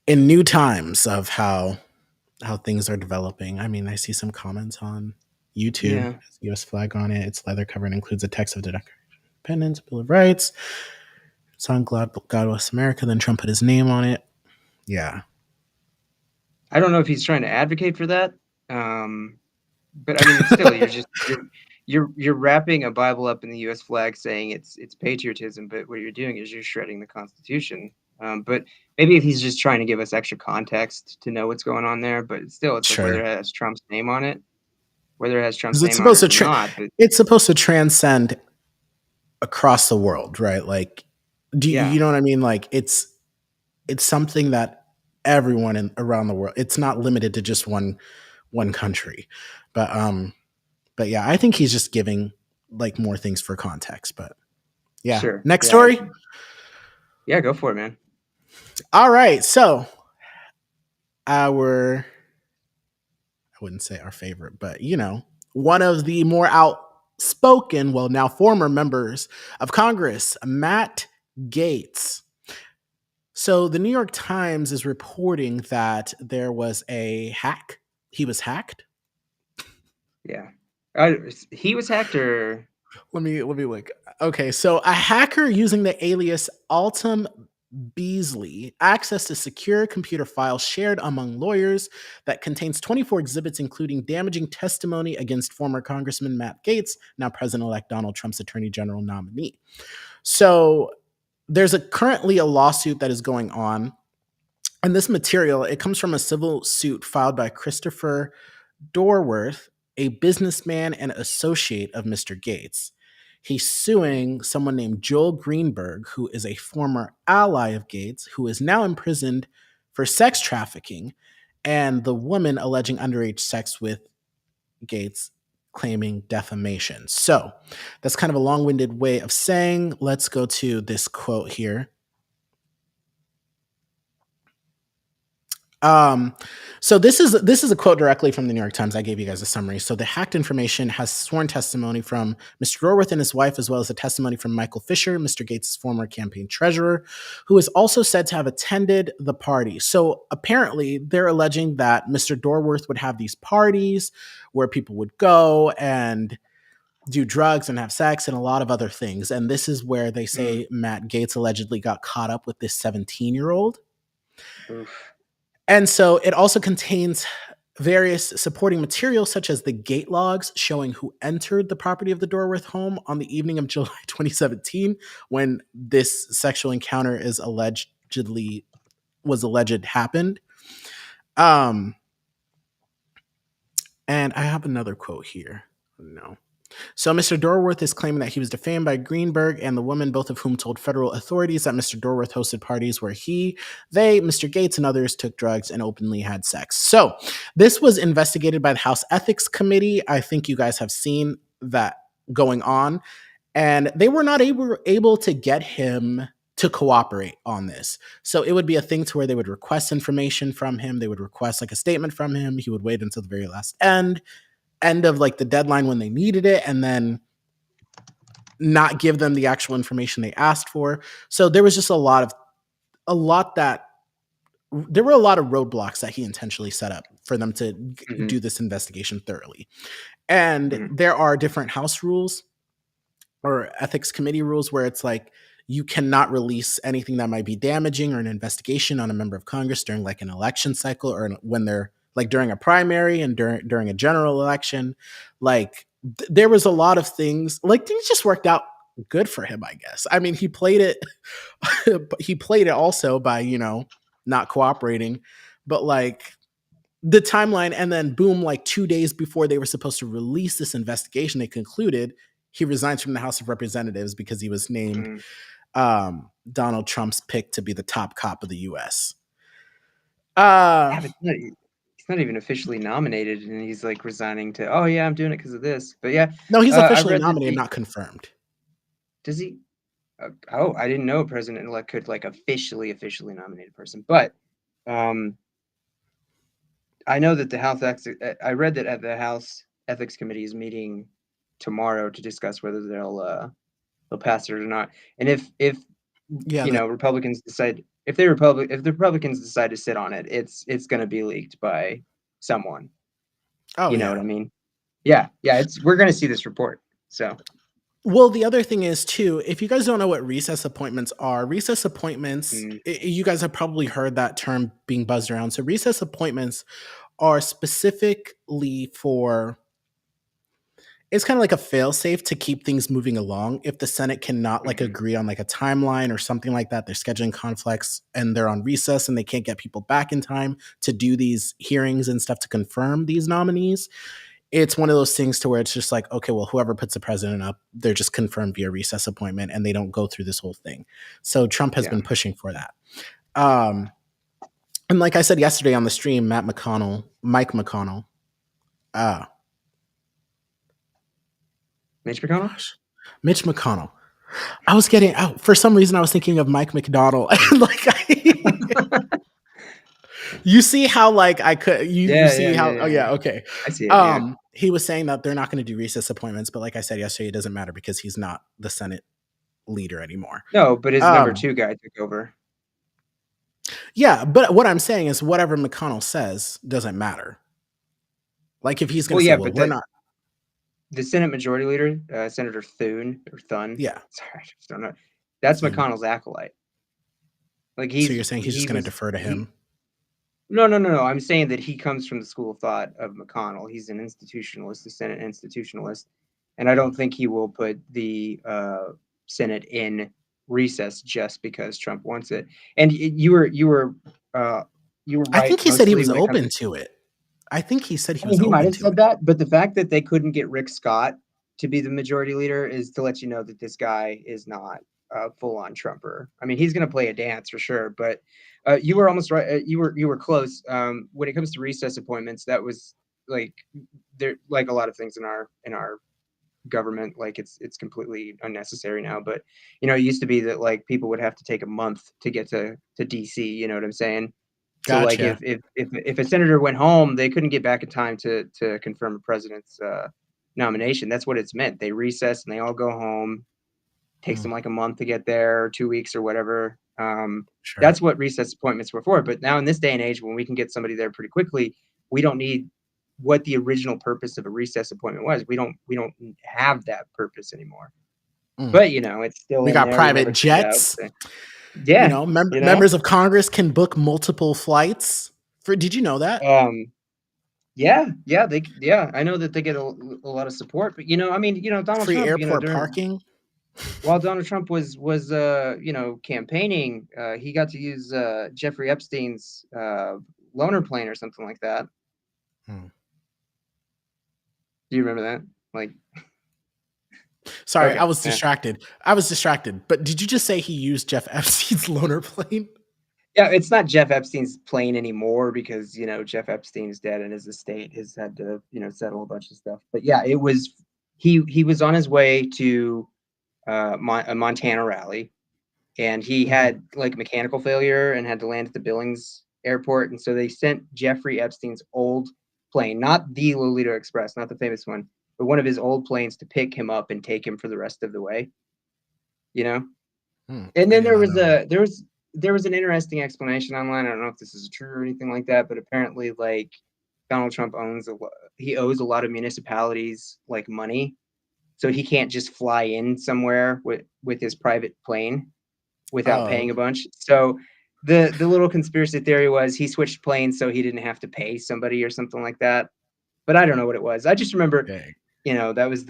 in new times of how things are developing. I mean, I see some comments on YouTube. Yeah. U.S. flag on it. Its leather cover and includes a text of the Declaration of Independence, Bill of Rights. It's on God Bless America. Then Trump put his name on it. Yeah. I don't know if he's trying to advocate for that, but I mean, still, you're wrapping a Bible up in the U.S. flag, saying it's patriotism, but what you're doing is you're shredding the Constitution. But maybe if he's just trying to give us extra context to know what's going on there, but still, it's Sure. like whether it has Trump's name on it, whether it has Trump's 'Cause name on it or not. it's supposed to transcend across the world, right? Like, you know what I mean? Like, it's something that everyone around the world. It's not limited to just one country, but yeah, I think he's just giving like more things for context. But yeah, Sure. Next story. Yeah, go for it, man. All right, so I wouldn't say our favorite, but one of the more outspoken, well, now former members of Congress, Matt Gaetz. So the New York Times is reporting that there was a hack. He was hacked. Yeah. He was hacked, or Let me look. Okay, so a hacker using the alias Altum Beasley accessed a secure computer file shared among lawyers that contains 24 exhibits, including damaging testimony against former Congressman Matt Gaetz, now President-elect Donald Trump's Attorney General nominee. So there's currently a lawsuit that is going on, and this material, it comes from a civil suit filed by Christopher Dorworth, a businessman and associate of Mr. Gaetz. He's suing someone named Joel Greenberg, who is a former ally of Gaetz, who is now imprisoned for sex trafficking, and the woman alleging underage sex with Gaetz, claiming defamation. So that's kind of a long-winded way of saying, let's go to this quote here. So this is a quote directly from the New York Times. I gave you guys a summary. So the hacked information has sworn testimony from Mr. Dorworth and his wife, as well as a testimony from Michael Fisher, Mr. Gaetz' former campaign treasurer, who is also said to have attended the party. So apparently they're alleging that Mr. Dorworth would have these parties where people would go and do drugs and have sex and a lot of other things. And this is where they say Matt Gaetz allegedly got caught up with this 17-year-old. Oof. And so it also contains various supporting materials, such as the gate logs showing who entered the property of the Dorworth home on the evening of July 2017, when this sexual encounter alleged happened. And I have another quote here. No. So Mr. Dorworth is claiming that he was defamed by Greenberg and the woman, both of whom told federal authorities that Mr. Dorworth hosted parties where they, Mr. Gaetz, and others took drugs and openly had sex. So this was investigated by the House Ethics Committee. I think you guys have seen that going on. And they were not able to get him to cooperate on this. So it would be a thing to where they would request information from him. They would request like a statement from him. He would wait until the very last end of like the deadline when they needed it, and then not give them the actual information they asked for. So there was just there were a lot of roadblocks that he intentionally set up for them to do this investigation thoroughly. And there are different House rules or ethics committee rules where it's like, you cannot release anything that might be damaging or an investigation on a member of Congress during like an election cycle, or when they're like during a primary and during a general election. Like there was a lot of things, like things just worked out good for him, I guess. I mean, he played it, but he played it also by, not cooperating. But like the timeline, and then boom, like 2 days before they were supposed to release this investigation, they concluded he resigns from the House of Representatives because he was named Donald Trump's pick to be the top cop of the U.S. Yeah, but he's not even officially nominated, and he's like resigning to, oh yeah, I'm doing it because of this. But yeah, No, he's I officially read that nominated, not confirmed. does he? Oh, I didn't know a president-elect could like officially nominate a person. But I know that the House I read that at the House Ethics Committee is meeting tomorrow to discuss whether they'll pass it or not. And if Republicans decide, if the Republicans decide to sit on it, it's going to be leaked by someone. Oh, you know what I mean? Yeah. We're going to see this report. So. Well, the other thing is, too, if you guys don't know what recess appointments are, recess appointments, you guys have probably heard that term being buzzed around. So recess appointments are specifically for, it's kind of like a fail-safe to keep things moving along. If the Senate cannot like agree on like a timeline or something like that, they're scheduling conflicts and they're on recess and they can't get people back in time to do these hearings and stuff to confirm these nominees. It's one of those things to where it's just like, okay, well, whoever puts the president up, they're just confirmed via recess appointment and they don't go through this whole thing. So Trump has been pushing for that. And like I said yesterday on the stream, Mike McConnell, Mitch McConnell? Gosh, Mitch McConnell. I was getting out for some reason. I was thinking of Mike McDonald. You see how like I could you see how okay. I see it. He was saying that they're not going to do recess appointments, but like I said yesterday, it doesn't matter because he's not the Senate leader anymore. No, but his number 2 guy took over. Yeah, but what I'm saying is whatever McConnell says doesn't matter. Like if he's going to say, well, we're not. The Senate Majority Leader, Senator Thune. Yeah. Sorry, I just don't know. That's McConnell's acolyte. Like so you're saying he's just going to defer to him? No. I'm saying that he comes from the school of thought of McConnell. He's an institutionalist, a Senate institutionalist, and I don't think he will put the Senate in recess just because Trump wants it. And you were right. I think he said he was open to it. I think he said he was. He might have said that, but the fact that they couldn't get Rick Scott to be the majority leader is to let you know that this guy is not a full-on Trumper. I mean, he's going to play a dance for sure, but you were almost right. You were close. When it comes to recess appointments, that was like there, like a lot of things in our government, like it's completely unnecessary now. But it used to be that like people would have to take a month to get to DC. You know what I'm saying? So like if a senator went home, they couldn't get back in time to confirm a president's nomination. That's what it's meant. They recess and they all go home. Takes them like a month to get there, or 2 weeks or whatever. That's what recess appointments were for. But now in this day and age, when we can get somebody there pretty quickly, we don't need what the original purpose of a recess appointment was. We don't have that purpose anymore. But it's still we got private jets. Yeah, members of Congress can book multiple flights. Did you know that? Yeah, I know that they get a lot of support, but Donald free Trump, airport parking. While Donald Trump was campaigning, he got to use Jeffrey Epstein's loaner plane or something like that. Do you remember that? Like. Sorry, okay, I was distracted. But did you just say he used Jeff Epstein's loaner plane? Yeah, it's not Jeff Epstein's plane anymore because, Jeff Epstein's dead and his estate has had to, settle a bunch of stuff. But yeah, it was, he was on his way to a Montana rally, and he had like mechanical failure and had to land at the Billings airport. And so they sent Jeffrey Epstein's old plane, not the Lolita Express, not the famous one, but one of his old planes to pick him up and take him for the rest of the way, And then there was an interesting explanation online. I don't know if this is true or anything like that, but apparently like Donald Trump owes a lot of municipalities like money. So he can't just fly in somewhere with his private plane without paying a bunch. So the little conspiracy theory was he switched planes so he didn't have to pay somebody or something like that. But I don't know what it was. I just remember, that was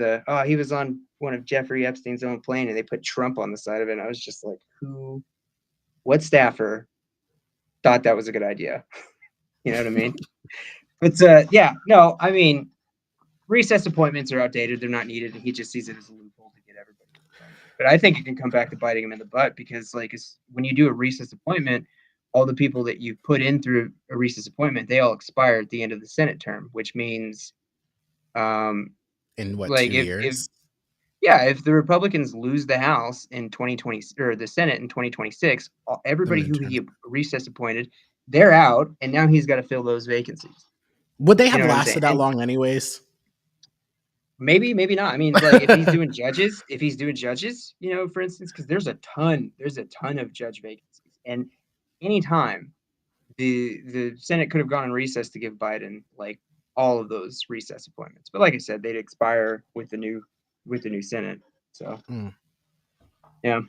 he was on one of Jeffrey Epstein's own plane and they put Trump on the side of it. And I was just like, what staffer thought that was a good idea? You know what I mean? But no, I mean, recess appointments are outdated. They're not needed. And he just sees it as a loophole to get everybody. But I think it can come back to biting him in the butt because when you do a recess appointment, all the people that you put in through a recess appointment, they all expire at the end of the Senate term, which means in what, 2 years? If the Republicans lose the House in 2020 or the Senate in 2026, everybody who he recess appointed, they're out, and now he's got to fill those vacancies. Would they have lasted that long anyways? Maybe, maybe not. I mean, like if he's doing judges, for instance, because there's a ton of judge vacancies, and anytime the Senate could have gone in recess to give Biden like all of those recess appointments, but like I said, they'd expire with the new Senate. So, yeah.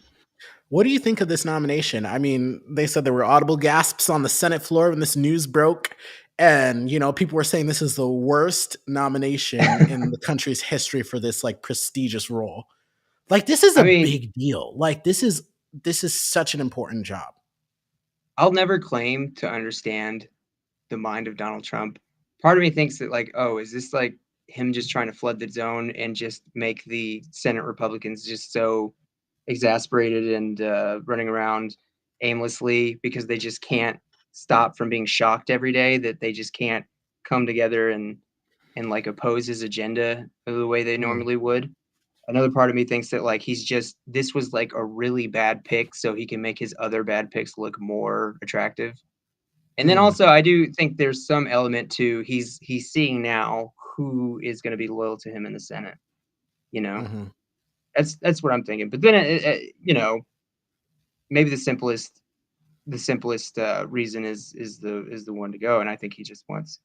What do you think of this nomination? I mean, they said there were audible gasps on the Senate floor when this news broke. And, people were saying this is the worst nomination in the country's history for this like prestigious role. Like, this is a big deal. Like, this is such an important job. I'll never claim to understand the mind of Donald Trump. Part of me thinks that like, is this like him just trying to flood the zone and just make the Senate Republicans just so exasperated and running around aimlessly because they just can't stop from being shocked every day, that they just can't come together and like oppose his agenda the way they normally would. Another part of me thinks that like this was like a really bad pick so he can make his other bad picks look more attractive. And then also I do think there's some element to he's seeing now who is going to be loyal to him in the Senate. That's what I'm thinking. But then maybe the simplest reason is the one to go, and I think he just wants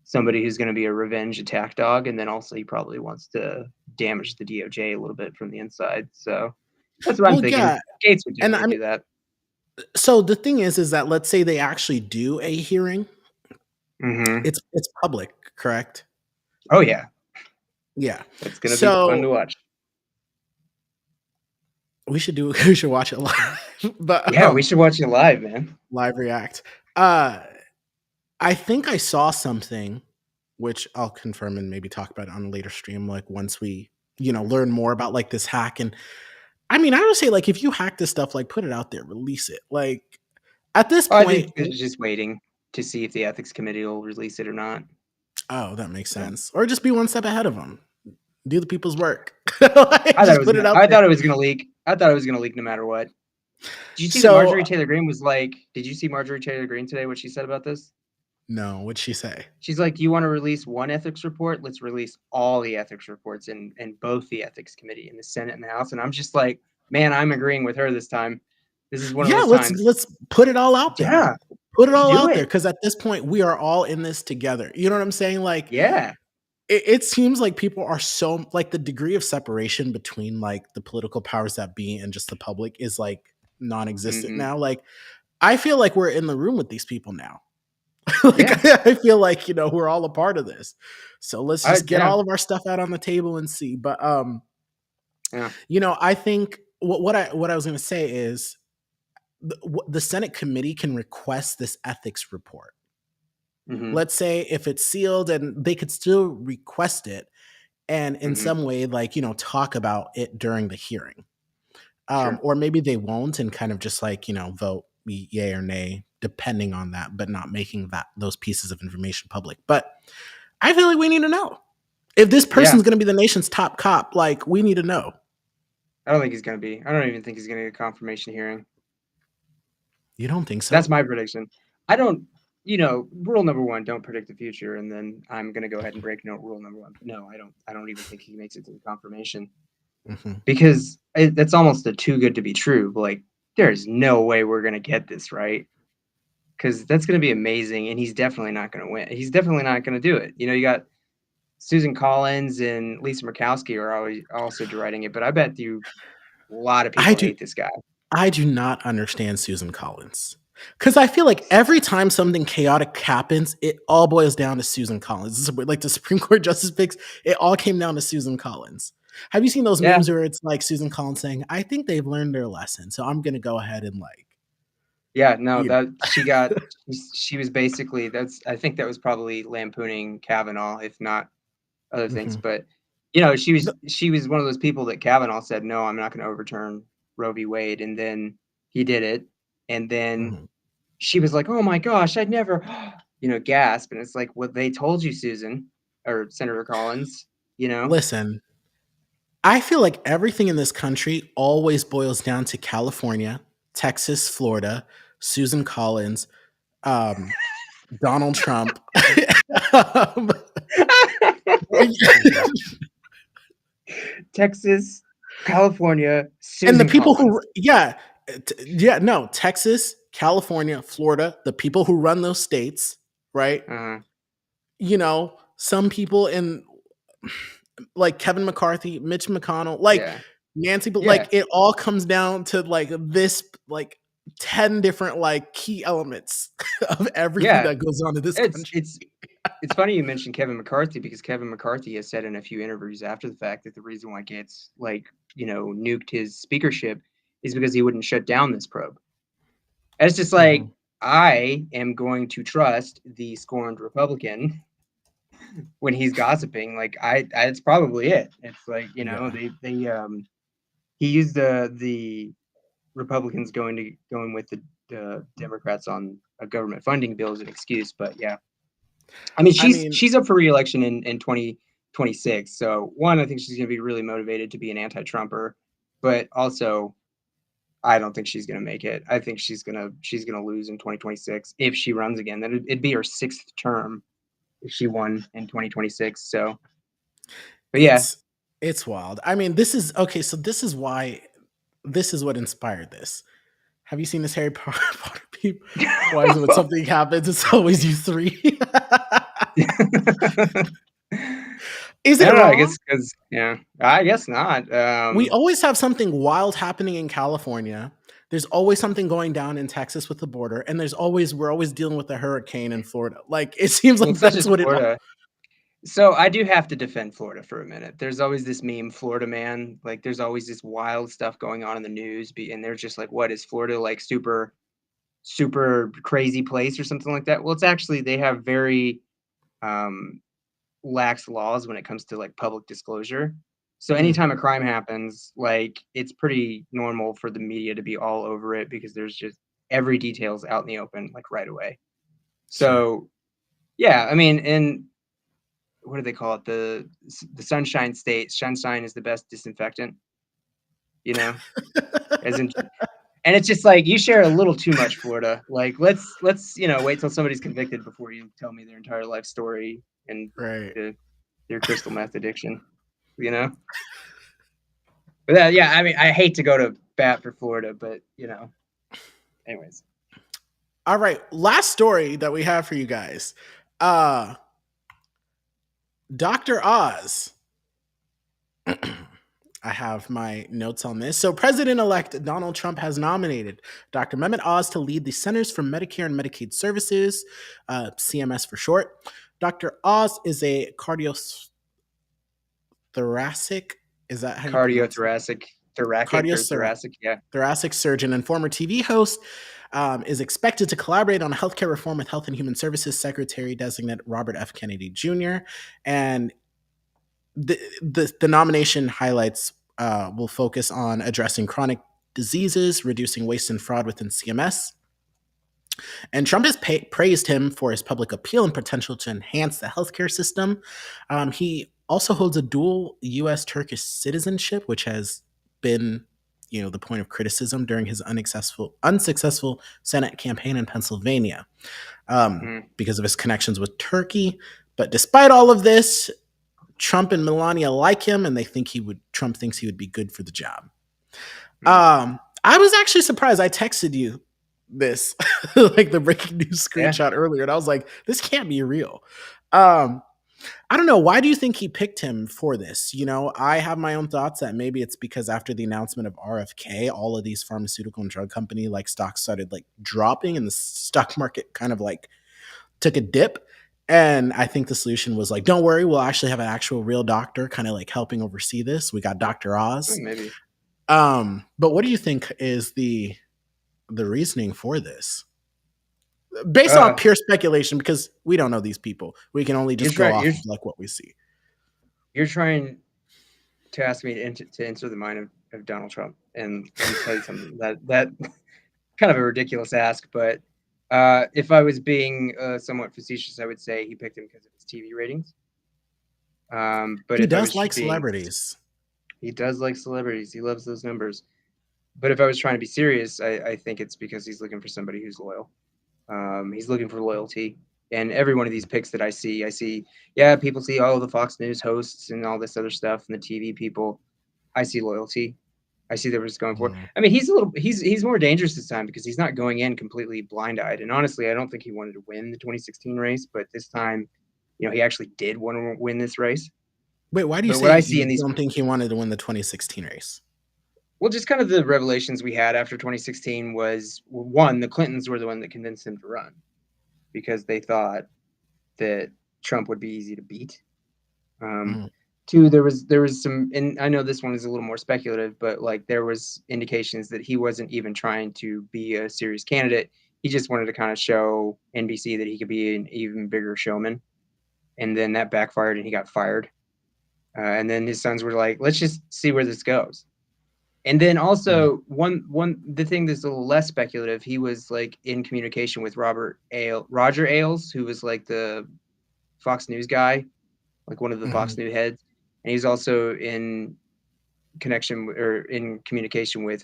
somebody who's going to be a revenge attack dog, and then also he probably wants to damage the DOJ a little bit from the inside. So that's what I'm thinking. Yeah. Gaetz would do that. So the thing is that let's say they actually do a hearing. Mm-hmm. It's public, correct? Oh yeah, yeah. It's going to be fun to watch. We should watch it live. But yeah, we should watch it live, man. Live react. I think I saw something, which I'll confirm and maybe talk about it on a later stream, like once we, learn more about like this hack. And I mean, I would say like if you hack this stuff, like put it out there, release it. Like at this point, I think it's just waiting to see if the ethics committee will release it or not. Oh, that makes sense. Or just be one step ahead of them. Do the people's work. I thought it was going to leak. I thought it was going to leak no matter what. Did you see that Marjorie Taylor Greene was like, did you see Marjorie Taylor Greene today, what she said about this? No, what'd she say? She's like, you want to release one ethics report? Let's release all the ethics reports in both the ethics committee in the Senate and the House. And I'm just like, man, I'm agreeing with her this time. This is one of those times. Let's put it all out there. Yeah. Put it all out there. Because at this point, we are all in this together. You know what I'm saying? Like, yeah. It seems like people are so like the degree of separation between like the political powers that be and just the public is like non-existent now. Like, I feel like we're in the room with these people now. I feel like, we're all a part of this. So let's just get all of our stuff out on the table and see. But, I think what I was going to say is the Senate committee can request this ethics report. Mm-hmm. Let's say if it's sealed and they could still request it and in some way, like, talk about it during the hearing. Or maybe they won't and kind of just like, vote yay or nay, depending on that, but not making those pieces of information public. But I feel like we need to know if this person's going to be the nation's top cop. Like, we need to know. I don't think he's going to be. I don't even think he's going to get a confirmation hearing. You don't think so? That's my prediction. I don't. Rule number one: don't predict the future. And then I'm going to go ahead and break rule number one. No, I don't. I don't even think he makes it to the confirmation because that's almost a too good to be true. Like, there's no way we're going to get this right. Because that's going to be amazing, and he's definitely not going to win. He's definitely not going to do it. You got Susan Collins and Lisa Murkowski are always also deriding it, but I bet you a lot of people hate this guy. I do not understand Susan Collins. Because I feel like every time something chaotic happens, it all boils down to Susan Collins. Like the Supreme Court justice picks, it all came down to Susan Collins. Have you seen those Yeah. memes where it's like Susan Collins saying, "I think they've learned their lesson, so I'm going to go ahead and like." Yeah, no, You know. that she was basically I think that was probably lampooning Kavanaugh, if not other things. Mhm. But she was one of those people that Kavanaugh said, no, I'm not going to overturn Roe v. Wade, and then he did it, and then Mhm. she was like, oh my gosh, I'd never, gasp, and it's like, well, they told you, Susan or Senator Collins, Listen, I feel like everything in this country always boils down to California, Texas, Florida, Susan Collins, Donald Trump. Um, Texas, California, and the Susan people Collins. no, Texas, California, Florida, the people who run those states, right? Some people in like Kevin McCarthy, Mitch McConnell, like Yeah. Nancy, but Yeah. like it all comes down to like this, like 10 different like key elements of everything that goes on in this country. It's funny you mentioned Kevin McCarthy, because Kevin McCarthy has said in a few interviews after the fact that the reason why Gaetz nuked his speakership is because he wouldn't shut down this probe. And it's just like, I am going to trust the scorned Republican when he's gossiping. Like it's probably it. It's like, he used the Republicans going with the Democrats on a government funding bill as an excuse, but yeah. I mean, she's up for re-election in 2026. So one, I think she's going to be really motivated to be an anti-Trumper, but also I don't think she's going to make it. I think she's going to lose in 2026 if she runs again. Then it'd be her 6th term if she won in 2026. So, but yeah, it's wild. I mean, this is okay. So this is what inspired this. Have you seen this Harry Potter peep? Why is it when something happens, it's always you three? Is it wrong? I guess because I guess not. We always have something wild happening in California. There's always something going down in Texas with the border, and we're always dealing with a hurricane in Florida. Like it seems like that's what it. So I do have to defend Florida for a minute. There's always this meme, Florida man. Like there's always this wild stuff going on in the news, and they're just like, what is Florida, like super, super crazy place or something like that? Well, it's actually, they have very lax laws when it comes to like public disclosure. So anytime a crime happens, like it's pretty normal for the media to be all over it, because there's just every detail's out in the open, like right away. So yeah, I mean, and what do they call it? The Sunshine State. Sunshine is the best disinfectant, as in, and it's just like, you share a little too much, Florida. Like let's wait till somebody's convicted before you tell me their entire life story and their crystal meth addiction, But yeah, I mean, I hate to go to bat for Florida, but anyways. All right, last story that we have for you guys. Dr. Oz. I have my notes on this. So President-elect Donald Trump has nominated Dr. Mehmet Oz to lead the Centers for Medicare and Medicaid Services, CMS for short. Dr. Oz is a cardiothoracic, is that how you pronounce it? Thoracic, yeah. Thoracic surgeon and former TV host, is expected to collaborate on healthcare reform with Health and Human Services Secretary-designate Robert F. Kennedy Jr. And the nomination highlights will focus on addressing chronic diseases, reducing waste and fraud within CMS. And Trump has praised him for his public appeal and potential to enhance the healthcare system. He also holds a dual U.S.-Turkish citizenship, which has been, the point of criticism during his unsuccessful Senate campaign in Pennsylvania, because of his connections with Turkey. But despite all of this, Trump and Melania like him, and Trump thinks he would be good for the job. I was actually surprised. I texted you this, like the breaking news screenshot earlier, and I was like, this can't be real. I don't know. Why do you think he picked him for this? You know, I have my own thoughts that maybe it's because after the announcement of RFK, all of these pharmaceutical and drug company like stocks started like dropping and the stock market kind of like took a dip. And I think the solution was like, don't worry, we'll actually have an actual real doctor kind of like helping oversee this. We got Dr. Oz. Maybe. But what do you think is the reasoning for this? Based on pure speculation, because we don't know these people. We can only just go off of like what we see. You're trying to ask me to enter the mind of Donald Trump, and let me tell you something that kind of a ridiculous ask, but if I was being somewhat facetious, I would say he picked him because of his TV ratings. But he does like celebrities. He does like celebrities. He loves those numbers. But if I was trying to be serious, I think it's because he's looking for somebody who's loyal. He's looking for loyalty. And every one of these picks that I see, yeah, people see, oh, the Fox News hosts and all this other stuff and the TV people. I see loyalty. I see that we're just going for it. I mean, he's more dangerous this time because he's not going in completely blind-eyed. And honestly, I don't think he wanted to win the 2016 race, but this time, you know, he actually did want to win this race. Wait, why do you say you don't think he wanted to win the 2016 race? Well, just kind of the revelations we had after 2016 was, one, the Clintons were the one that convinced him to run because they thought that Trump would be easy to beat. Two, there was some, and I know this one is a little more speculative, but like there was indications that he wasn't even trying to be a serious candidate. He just wanted to kind of show NBC that he could be an even bigger showman. And then that backfired and he got fired. And then his sons were like, let's just see where this goes. And then also the thing that's a little less speculative, he was like in communication with Roger Ailes, who was like the Fox News guy, like one of the Fox News heads. And he's also in communication with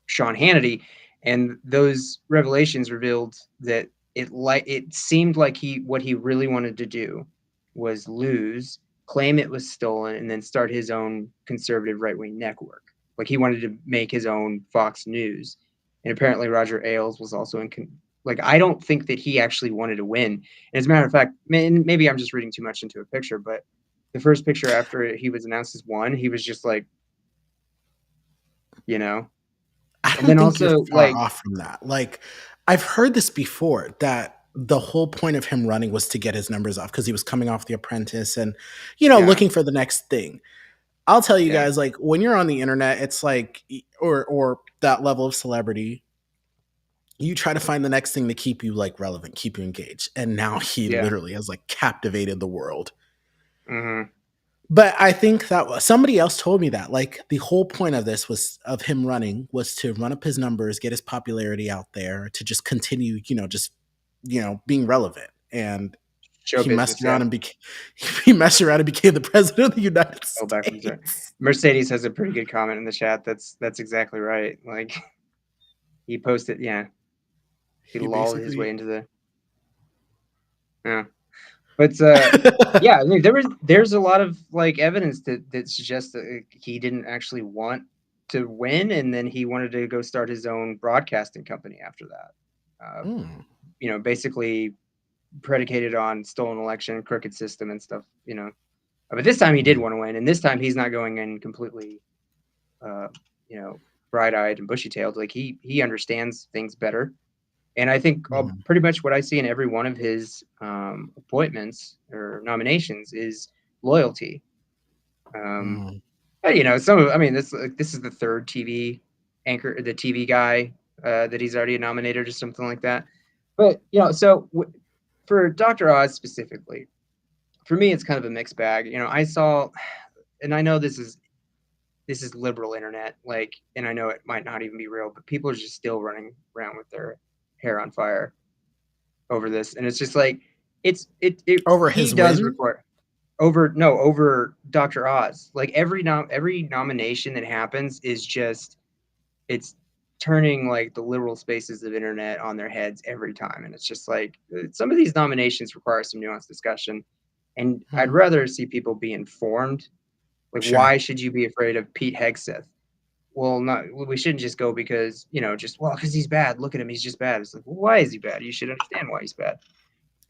Sean Hannity. And those revelations revealed that it seemed like what he really wanted to do was lose, claim it was stolen, and then start his own conservative right-wing network. Like he wanted to make his own Fox News. And apparently Roger Ailes was also I don't think that he actually wanted to win. And as a matter of fact, maybe I'm just reading too much into a picture, but the first picture after he was announced as won, he was just like, you know. I don't think also, you're far off from that. Like, I've heard this before, that the whole point of him running was to get his numbers off because he was coming off The Apprentice and, you know, looking for the next thing. I'll tell you guys, like, when you're on the internet, it's like, or that level of celebrity, you try to find the next thing to keep you like relevant, keep you engaged. And now he literally has like captivated the world. But I think that somebody else told me that like the whole point of this was of him running was to run up his numbers, get his popularity out there, to just continue, being relevant. And he messed around and became the president of the United States. Mercedes has a pretty good comment in the chat. That's exactly right. Like he posted, he lulled his way into the But I mean, there's a lot of like evidence that suggests that he didn't actually want to win, and then he wanted to go start his own broadcasting company after that. Basically predicated on stolen election, crooked system, and stuff. But this time he did want to win, and this time he's not going in completely, bright-eyed and bushy-tailed. Like he understands things better. And I think pretty much what I see in every one of his appointments or nominations is loyalty. This is the third TV anchor, the TV guy that he's already nominated or something like that. But for Dr. Oz specifically, for me, it's kind of a mixed bag. I saw, and I know this is liberal internet, and I know it might not even be real, but people are just still running around with their hair on fire over this, and it's just like over his report over Dr. Oz. Like every nomination that happens is just it's turning like the liberal spaces of internet on their heads every time, and it's just like some of these nominations require some nuanced discussion, and I'd rather see people be informed. Like, why should you be afraid of Pete Hegseth? Well, we shouldn't just go because, because he's bad. Look at him. He's just bad. It's like, well, why is he bad? You should understand why he's bad.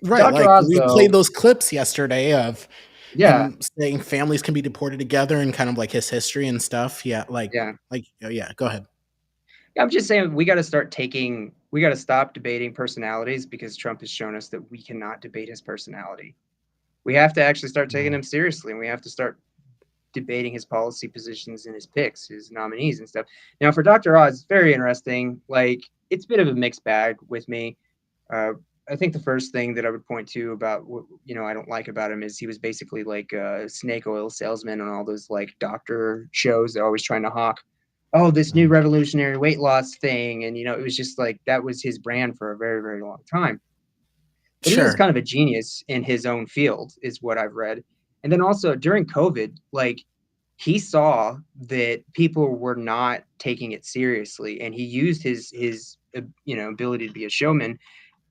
Right. Dr. Like Oz, we though, played those clips yesterday of yeah, him saying families can be deported together and kind of like his history and stuff. Yeah. yeah. Oh, yeah, go ahead. I'm just saying we got to stop debating personalities because Trump has shown us that we cannot debate his personality. We have to actually start taking him seriously, and we have to start debating his policy positions and his picks, his nominees and stuff. Now, for Dr. Oz, it's very interesting. Like, it's a bit of a mixed bag with me. I think the first thing that I would point to about what I don't like about him is he was basically like a snake oil salesman on all those like doctor shows. They're always trying to hawk, oh, this new revolutionary weight loss thing, and it was just like that was his brand for a very, very long time. But he is Sure. kind of a genius in his own field, is what I've read. And then also during COVID, like he saw that people were not taking it seriously, and he used his ability to be a showman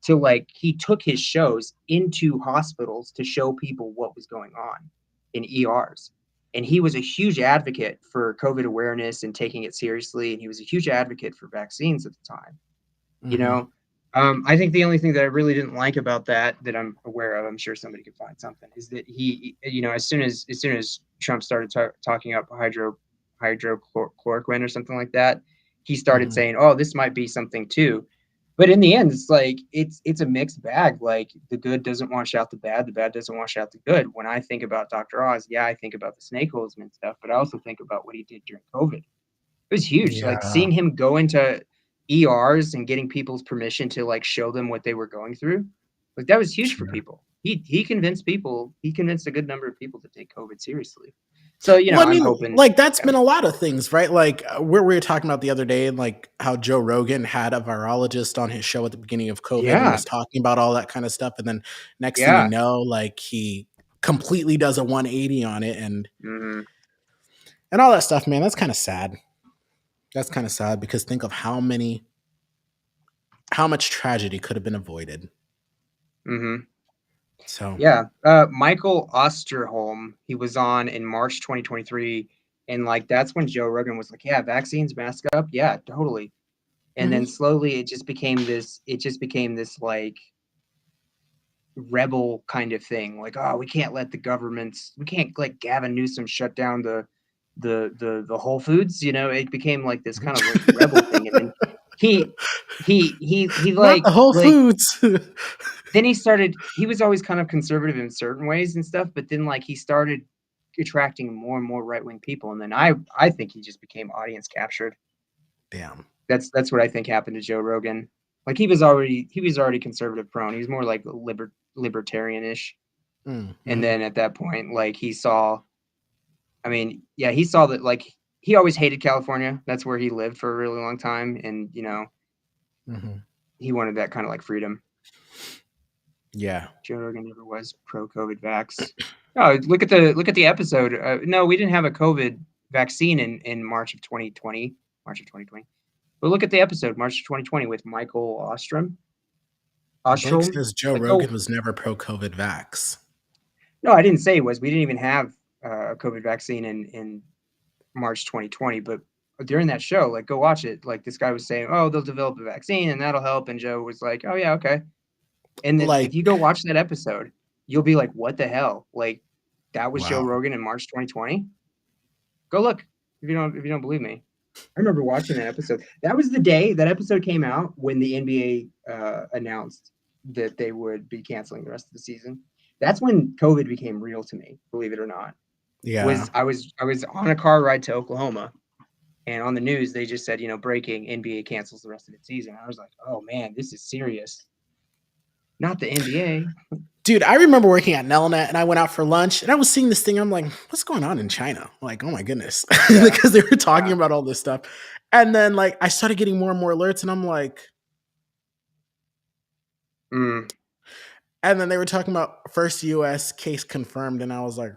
to he took his shows into hospitals to show people what was going on in ERs. And he was a huge advocate for COVID awareness and taking it seriously. And he was a huge advocate for vaccines at the time. I think the only thing that I really didn't like about that I'm aware of, I'm sure somebody could find something, is that he, as soon as Trump started talking up hydrochloroquine or something like that, he started saying, oh, this might be something too. But in the end, it's like it's a mixed bag. Like the good doesn't wash out the bad doesn't wash out the good. When I think about Dr. Oz, yeah, I think about the snake oilsman stuff, but I also think about what he did during COVID. It was huge. Yeah. Like seeing him go into ERs and getting people's permission to show them what they were going through. Like that was huge for people. He convinced people. He convinced a good number of people to take COVID seriously. So, I'm hoping that's been a lot of things, right? Like where we were talking about the other day, like how Joe Rogan had a virologist on his show at the beginning of COVID and was talking about all that kind of stuff. And then next thing you know, like he completely does a 180 on it and all that stuff, man. That's kind of sad. That's kind of sad because think of how much tragedy could have been avoided. So yeah, Michael Osterholm, he was on in March 2023, and that's when Joe Rogan was like, "Yeah, vaccines mask up, yeah, totally." And then slowly, it just became this like rebel kind of thing, like, "Oh, we can't let the governments, we can't let Gavin Newsom shut down the Whole Foods." It became like this kind of like rebel thing, and then he not the Whole Foods. Then he was always kind of conservative in certain ways and stuff, but then he started attracting more and more right-wing people. And then I think he just became audience captured. Damn. That's what I think happened to Joe Rogan. Like he was already conservative prone. He was more like libertarian-ish. And then at that point, he saw that he always hated California. That's where he lived for a really long time. And, he wanted that kind of freedom. Yeah, Joe Rogan never was pro-COVID vax. Oh, look at the episode. No, we didn't have a COVID vaccine in March of 2020. But look at the episode, March of 2020, with Michael Ostrom. Blake says Joe Rogan was never pro-COVID vax. No, I didn't say he was. We didn't even have a COVID vaccine in March 2020. But during that show, go watch it. This guy was saying, "Oh, they'll develop a vaccine and that'll help," and Joe was like, "Oh yeah, okay." And then if you go watch that episode, you'll be like, what the hell? That was Joe Rogan in March 2020. Go look if you don't believe me. I remember watching that episode. That was the day that episode came out when the NBA announced that they would be canceling the rest of the season. That's when COVID became real to me, believe it or not. Yeah. I was on a car ride to Oklahoma, and on the news they just said, breaking, NBA cancels the rest of the season. I was like, oh man, this is serious. Not the NBA. Dude, I remember working at Nelnet and I went out for lunch and I was seeing this thing. I'm like, what's going on in China? Like, oh my goodness. Because they were talking about all this stuff. And then I started getting more and more alerts and I'm like, And then they were talking about first US case confirmed. And I was like,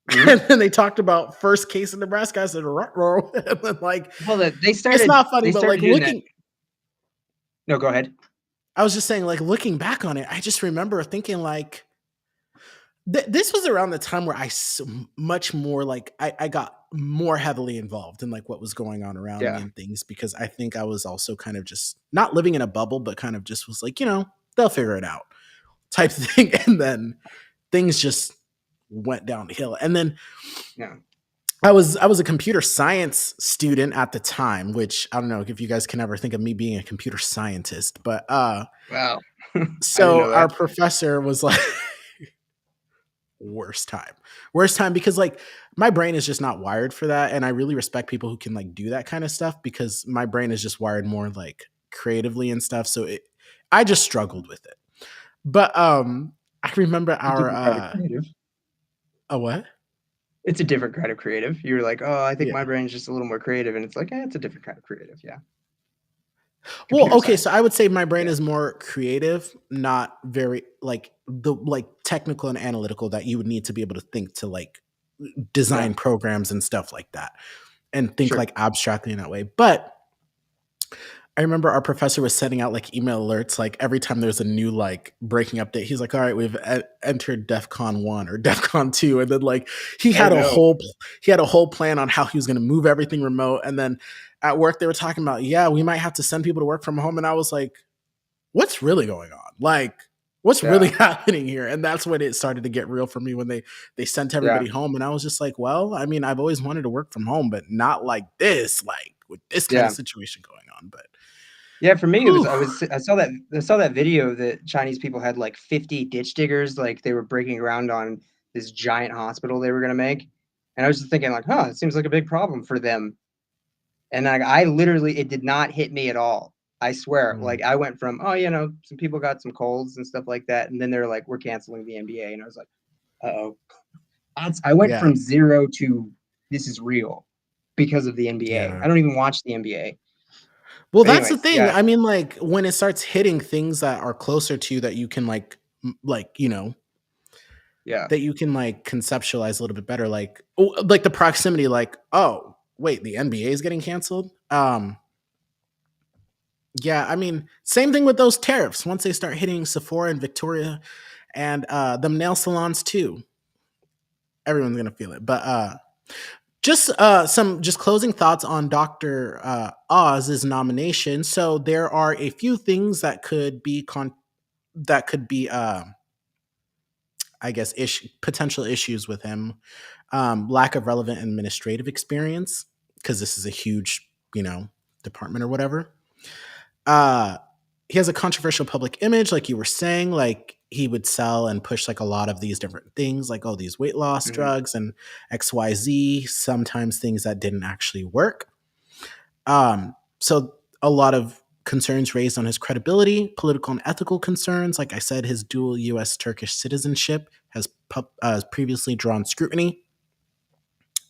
And then they talked about first case in Nebraska. I said, And then well, they started. It's not funny, but looking. No, go ahead. I was just saying, looking back on it, I just remember thinking, this was around the time where I much more, I got more heavily involved in, what was going on around me and things, because I think I was also kind of just not living in a bubble, but kind of just was they'll figure it out. type thing. And then things just went downhill. And then Yeah. I was a computer science student at the time, which I don't know if you guys can ever think of me being a computer scientist, but Wow. I didn't so know our that. professor was like worst time because like my brain is just not wired for that, and I really respect people who can like do that kind of stuff because my brain is just wired more like creatively and stuff, so I just struggled with it. But I remember It's a our different kind of creative. a what? It's a different kind of creative. You're like, oh, I think Yeah. my brain's just a little more creative, and it's like, it's a different kind of creative. Yeah. Well, Computer okay, so science. I would say my brain Yeah. is more creative, not very like the like technical and analytical that you would need to be able to think to like design Yeah. programs and stuff like that and think Sure. like abstractly in that way. But I remember our professor was sending out like email alerts like every time there's a new like breaking update. He's like, "All right, we've entered DEFCON 1 or DEFCON 2." And then like he Oh had a no. whole plan on how he was going to move everything remote. And then at work they were talking about, "Yeah, we might have to send people to work from home." And I was like, "What's really going on? Like what's really Yeah. happening here?" And that's when it started to get real for me when they sent everybody Yeah. home, and I was just like, "Well, I mean, I've always wanted to work from home, but not like this, like with this kind of Yeah. situation going on." But Yeah, for me, whew, I saw that video that Chinese people had like 50 ditch diggers, like they were breaking ground on this giant hospital they were gonna make. And I was just thinking, like, it seems like a big problem for them. And I literally, it did not hit me at all. I swear. mm, Like I went from, some people got some colds and stuff like that, and then they're like, we're canceling the NBA. And I was like, uh-oh. I went yeah, from zero to this is real because of the NBA. yeah. I don't even watch the NBA. Well, But that's the anyways, thing. yeah, I mean, like when it starts hitting things that are closer to you that you can like, yeah. that you can like conceptualize a little bit better, like the proximity, like, oh, wait, the NBA is getting canceled. Yeah, I mean, same thing with those tariffs. Once they start hitting Sephora and Victoria and them nail salons too, everyone's gonna feel it. But just some just closing thoughts on Dr. Oz's nomination. So there are a few things that could be I guess potential issues with him. Lack of relevant administrative experience because this is a huge, department or whatever. Uh he has a controversial public image, like you were saying, like he would sell and push like a lot of these different things, like oh, these weight loss Mhm. drugs and XYZ, sometimes things that didn't actually work. So a lot of concerns raised on his credibility, political and ethical concerns. Like I said, his dual US Turkish citizenship has previously drawn scrutiny.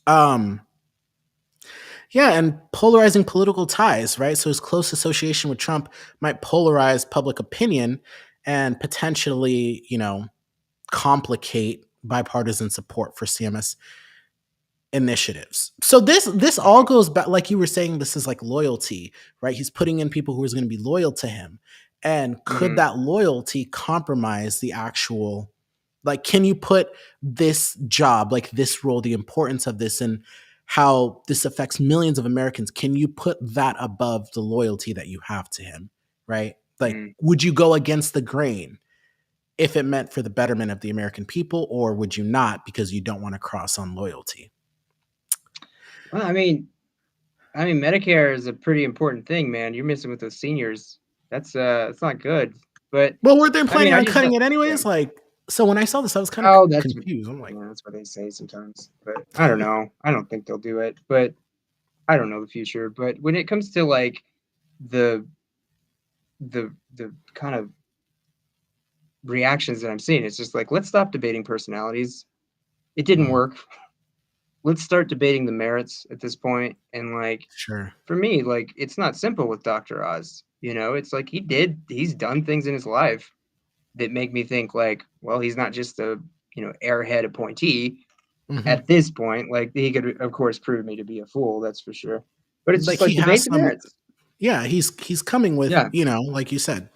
Um, Yeah, and polarizing political ties, right? So his close association with Trump might polarize public opinion and potentially, complicate bipartisan support for CMS initiatives. So this all goes back, like you were saying, this is like loyalty, right? He's putting in people who are going to be loyal to him. And could Mhm. that loyalty compromise the actual, like, can you put this job, like this role, the importance of this and how this affects millions of Americans, can you put that above the loyalty that you have to him, right? Like, Mhm. would you go against the grain if it meant for the betterment of the American people, or would you not because you don't want to cross on loyalty? Well, Medicare is a pretty important thing, man. You're missing with those seniors. It's not good. But Well, were they planning I on just cutting don't. it Yeah. anyways? Like, so when I saw this, I was kind of Oh, that's what. confused. I'm like, Yeah, that's what they say sometimes. But I don't know. I don't think they'll do it. But I don't know the future. But when it comes to like the the kind of reactions that I'm seeing, it's just like let's stop debating personalities. It didn't mm, work. Let's start debating the merits at this point. And like sure. for me, like it's not simple with Dr. Oz. It's like he's done things in his life that make me think like, well, he's not just a airhead appointee Hmm. at this point. Like he could, of course, prove me to be a fool. That's for sure. But it's Like just he like has debate the some, merits. yeah. He's coming with, Yeah, like you said,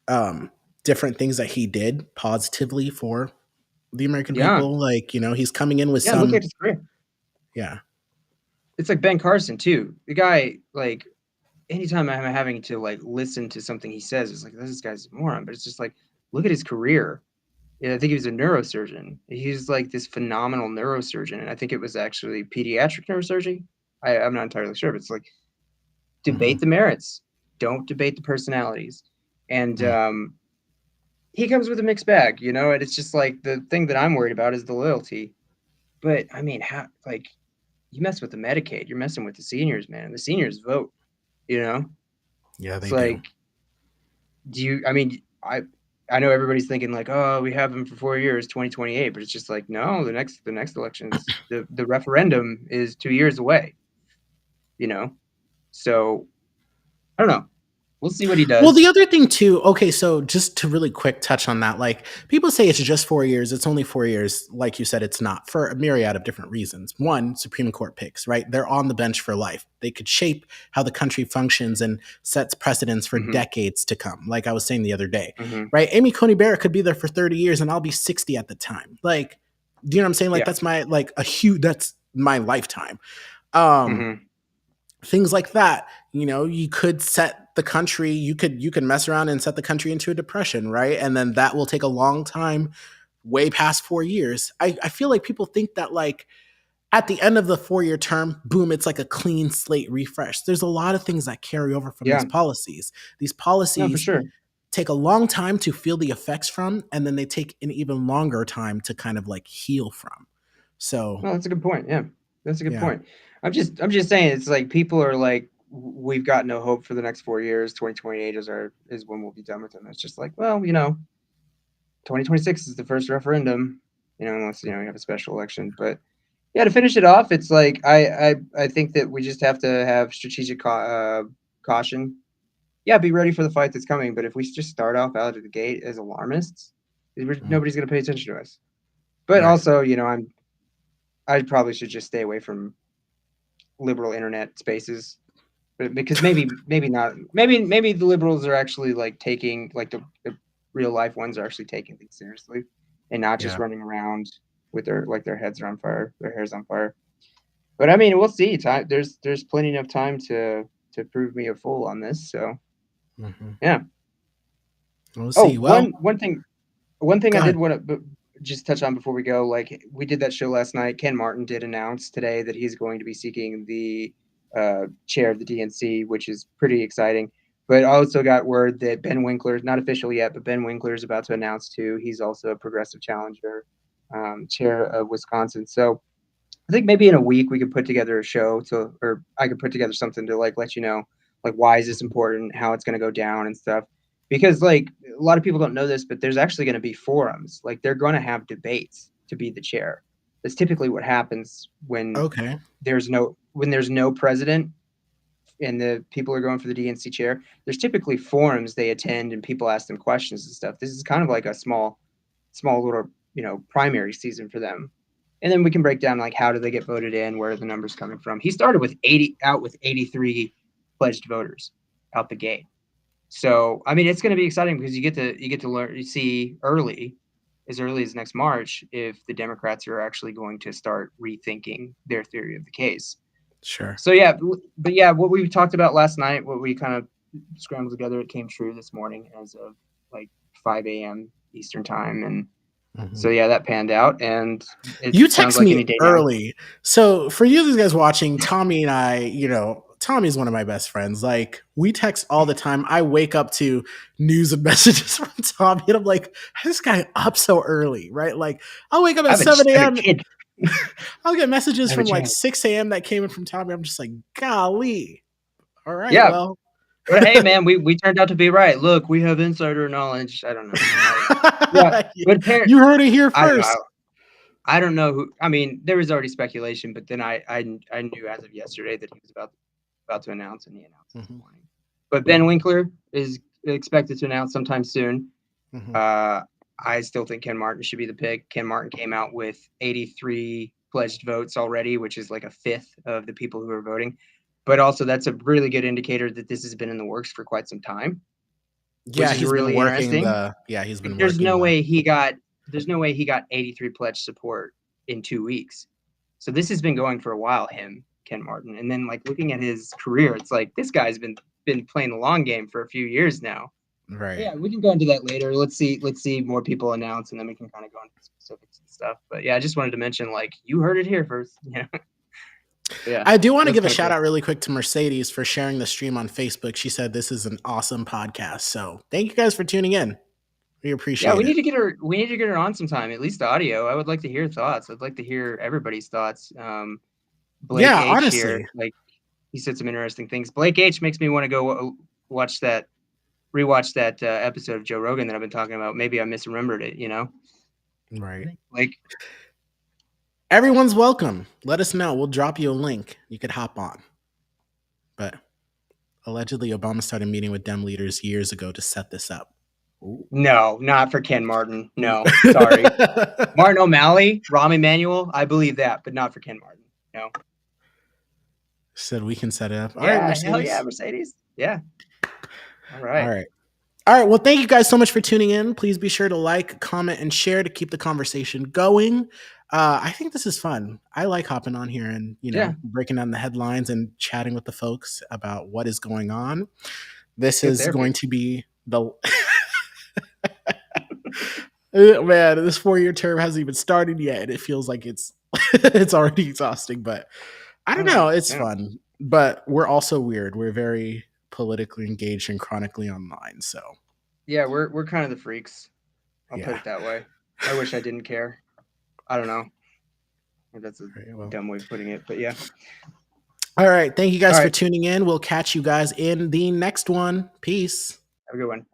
um, different things that he did positively for the American yeah, people. Like he's coming in with yeah. Look at some, his career. yeah, It's like Ben Carson too. The guy, like, anytime I'm having to like listen to something he says, it's like this guy's a moron. But it's just like look at his career. I think he was a neurosurgeon. He's like this phenomenal neurosurgeon, and I think it was actually pediatric neurosurgery. I'm not entirely sure, but it's like debate the merits, don't debate the personalities, and he comes with a mixed bag, you know. And it's just like the thing that I'm worried about is the loyalty. But I mean, how like you mess with the Medicaid, you're messing with the seniors, man. And the seniors vote, you know. Yeah, It's they do. like, do you? I mean, I know everybody's thinking like, oh, we have them for 4 years, 2028, but it's just like, no, the next elections, the referendum is 2 years away, you know. So I don't know. We'll see what he Well, the does. other thing too, okay, so just to really quick touch on that, like people say it's just 4 years, it's only 4 years. Like you said, it's not for a myriad of different reasons. One, Supreme Court picks, right? They're on the bench for life. They could shape how the country functions and sets precedents for decades to come. Like I was saying the other day, right? Amy Coney Barrett could be there for 30 years and I'll be 60 at the time. Like, do you know what I'm saying? Like Yeah. that's my like a huge that's my lifetime. Things like that, you know, you could set the country, you could mess around and set the country into a depression, right? And then that will take a long time, way past 4 years. I feel like people think that like at the end of the 4 year term, boom, it's like a clean slate refresh. There's a lot of things that carry over from these policies. These No, for policies sure. take a long time to feel the effects from, and then they take an even longer time to kind of like heal from. So no, that's a good point. Yeah, that's a good point. I'm just saying it's like people are like, we've got no hope for the next 4 years. 2028 is when we'll be done with them. It's just like, well, you know, 2026 is the first referendum, you know, unless, you know, you have a special election. But yeah, to finish it off, it's like I think that we just have to have strategic caution. Yeah, be ready for the fight that's coming. But if we just start off out of the gate as alarmists, nobody's going to pay attention to us. But also, you know, I probably should just stay away from liberal internet spaces, but because maybe not, maybe the liberals are actually like taking like the real life ones are actually taking things seriously and not just running around with their heads are on fire, their hair's on fire. But I mean, we'll see. There's plenty of time to prove me a fool on this. So yeah. We'll see. One thing I did want to just touch on before we go, like we did that show last night. Ken Martin did announce today that he's going to be seeking the chair of the DNC, which is pretty exciting. But I also got word that Ben Winkler, not official yet, but Ben Winkler is about to announce too. He's also a progressive challenger, chair of Wisconsin. So I think maybe in a week we could put together a show or I could put together something to like let you know, like why is this important, how it's going to go down and stuff. Because like a lot of people don't know this, but there's actually going to be forums. Like they're going to have debates to be the chair. That's typically what happens when there's no president and the people are going for the DNC chair. There's typically forums they attend and people ask them questions and stuff. This is kind of like a small little, you know, primary season for them. And then we can break down like how do they get voted in, where are the numbers coming from. He started with 83 pledged voters out the gate. So I mean, it's going to be exciting because you get to learn, you see as early as next March, if the Democrats are actually going to start rethinking their theory of the case. Sure. So yeah, but yeah, what we talked about last night, what we kind of scrambled together, it came true this morning as of like 5 a.m. Eastern time, and so yeah, that panned out. And you text like me early. Now. So for you guys watching, Tommy and I, you know, Tommy's one of my best friends. Like we text all the time. I wake up to news and messages from Tommy and I'm like, this guy up so early, right? Like I'll wake up at 7 a.m. I'll get messages from like 6 a.m. that came in from Tommy. I'm just like, golly. All right. Yeah. Well, but hey man, we turned out to be right. Look, we have insider knowledge. I don't know. But you heard it here first. I don't know who. I mean, there was already speculation, but then I knew as of yesterday that he was about to announce, and he announced this morning. But Ben Winkler is expected to announce sometime soon. I still think Ken Martin should be the pick. Ken Martin came out with 83 pledged votes already, which is like a fifth of the people who are voting. But also, that's a really good indicator that this has been in the works for quite some time. Yeah, he's really been working. He's been. There's no way he got 83 pledged support in 2 weeks. So this has been going for a while. Ken Martin, and then like looking at his career, it's like this guy's been playing the long game for a few years now. Right. Yeah, we can go into that later. Let's see more people announce, and then we can kind of go into specifics and stuff. But yeah, I just wanted to mention, like, you heard it here first. Yeah. Yeah. I do want to that's give a kinda shout cool. out really quick to Mercedes for sharing the stream on Facebook. She said this is an awesome podcast. So thank you guys for tuning in. We Yeah, appreciate we it. need to get her. We need to get her on sometime, at least audio. I would like to hear thoughts. I'd like to hear everybody's thoughts. Blake Yeah, H honestly. here, like, he said some interesting things. Blake H makes me want to go rewatch that episode of Joe Rogan that I've been talking about. Maybe I misremembered it. Right. Like, Everyone's welcome. Let us know. We'll drop you a link. You could hop on. But allegedly, Obama started meeting with Dem leaders years ago to set this up. Ooh. no, not for Ken Martin. No, sorry. Martin O'Malley, Rahm Emanuel, I believe that, but not for Ken Martin. No. Said we can set it up. All Yeah, right, Mercedes. hell yeah, Mercedes. Yeah. All right. All right. All right. Well, thank you guys so much for tuning in. Please be sure to like, comment, and share to keep the conversation going. I think this is fun. I like hopping on here and, breaking down the headlines and chatting with the folks about what is going on. This is going to be the... Man, this 4-year term hasn't even started yet. And it feels like it's already exhausting, but I don't know. It's fun, but we're also weird. We're very politically engaged and chronically online. So yeah, we're kind of the freaks. I'll put it that way. I wish I didn't care. I don't know. That's a dumb way of putting it, but yeah. All right. Thank you guys for tuning in. We'll catch you guys in the next one. Peace. Have a good one.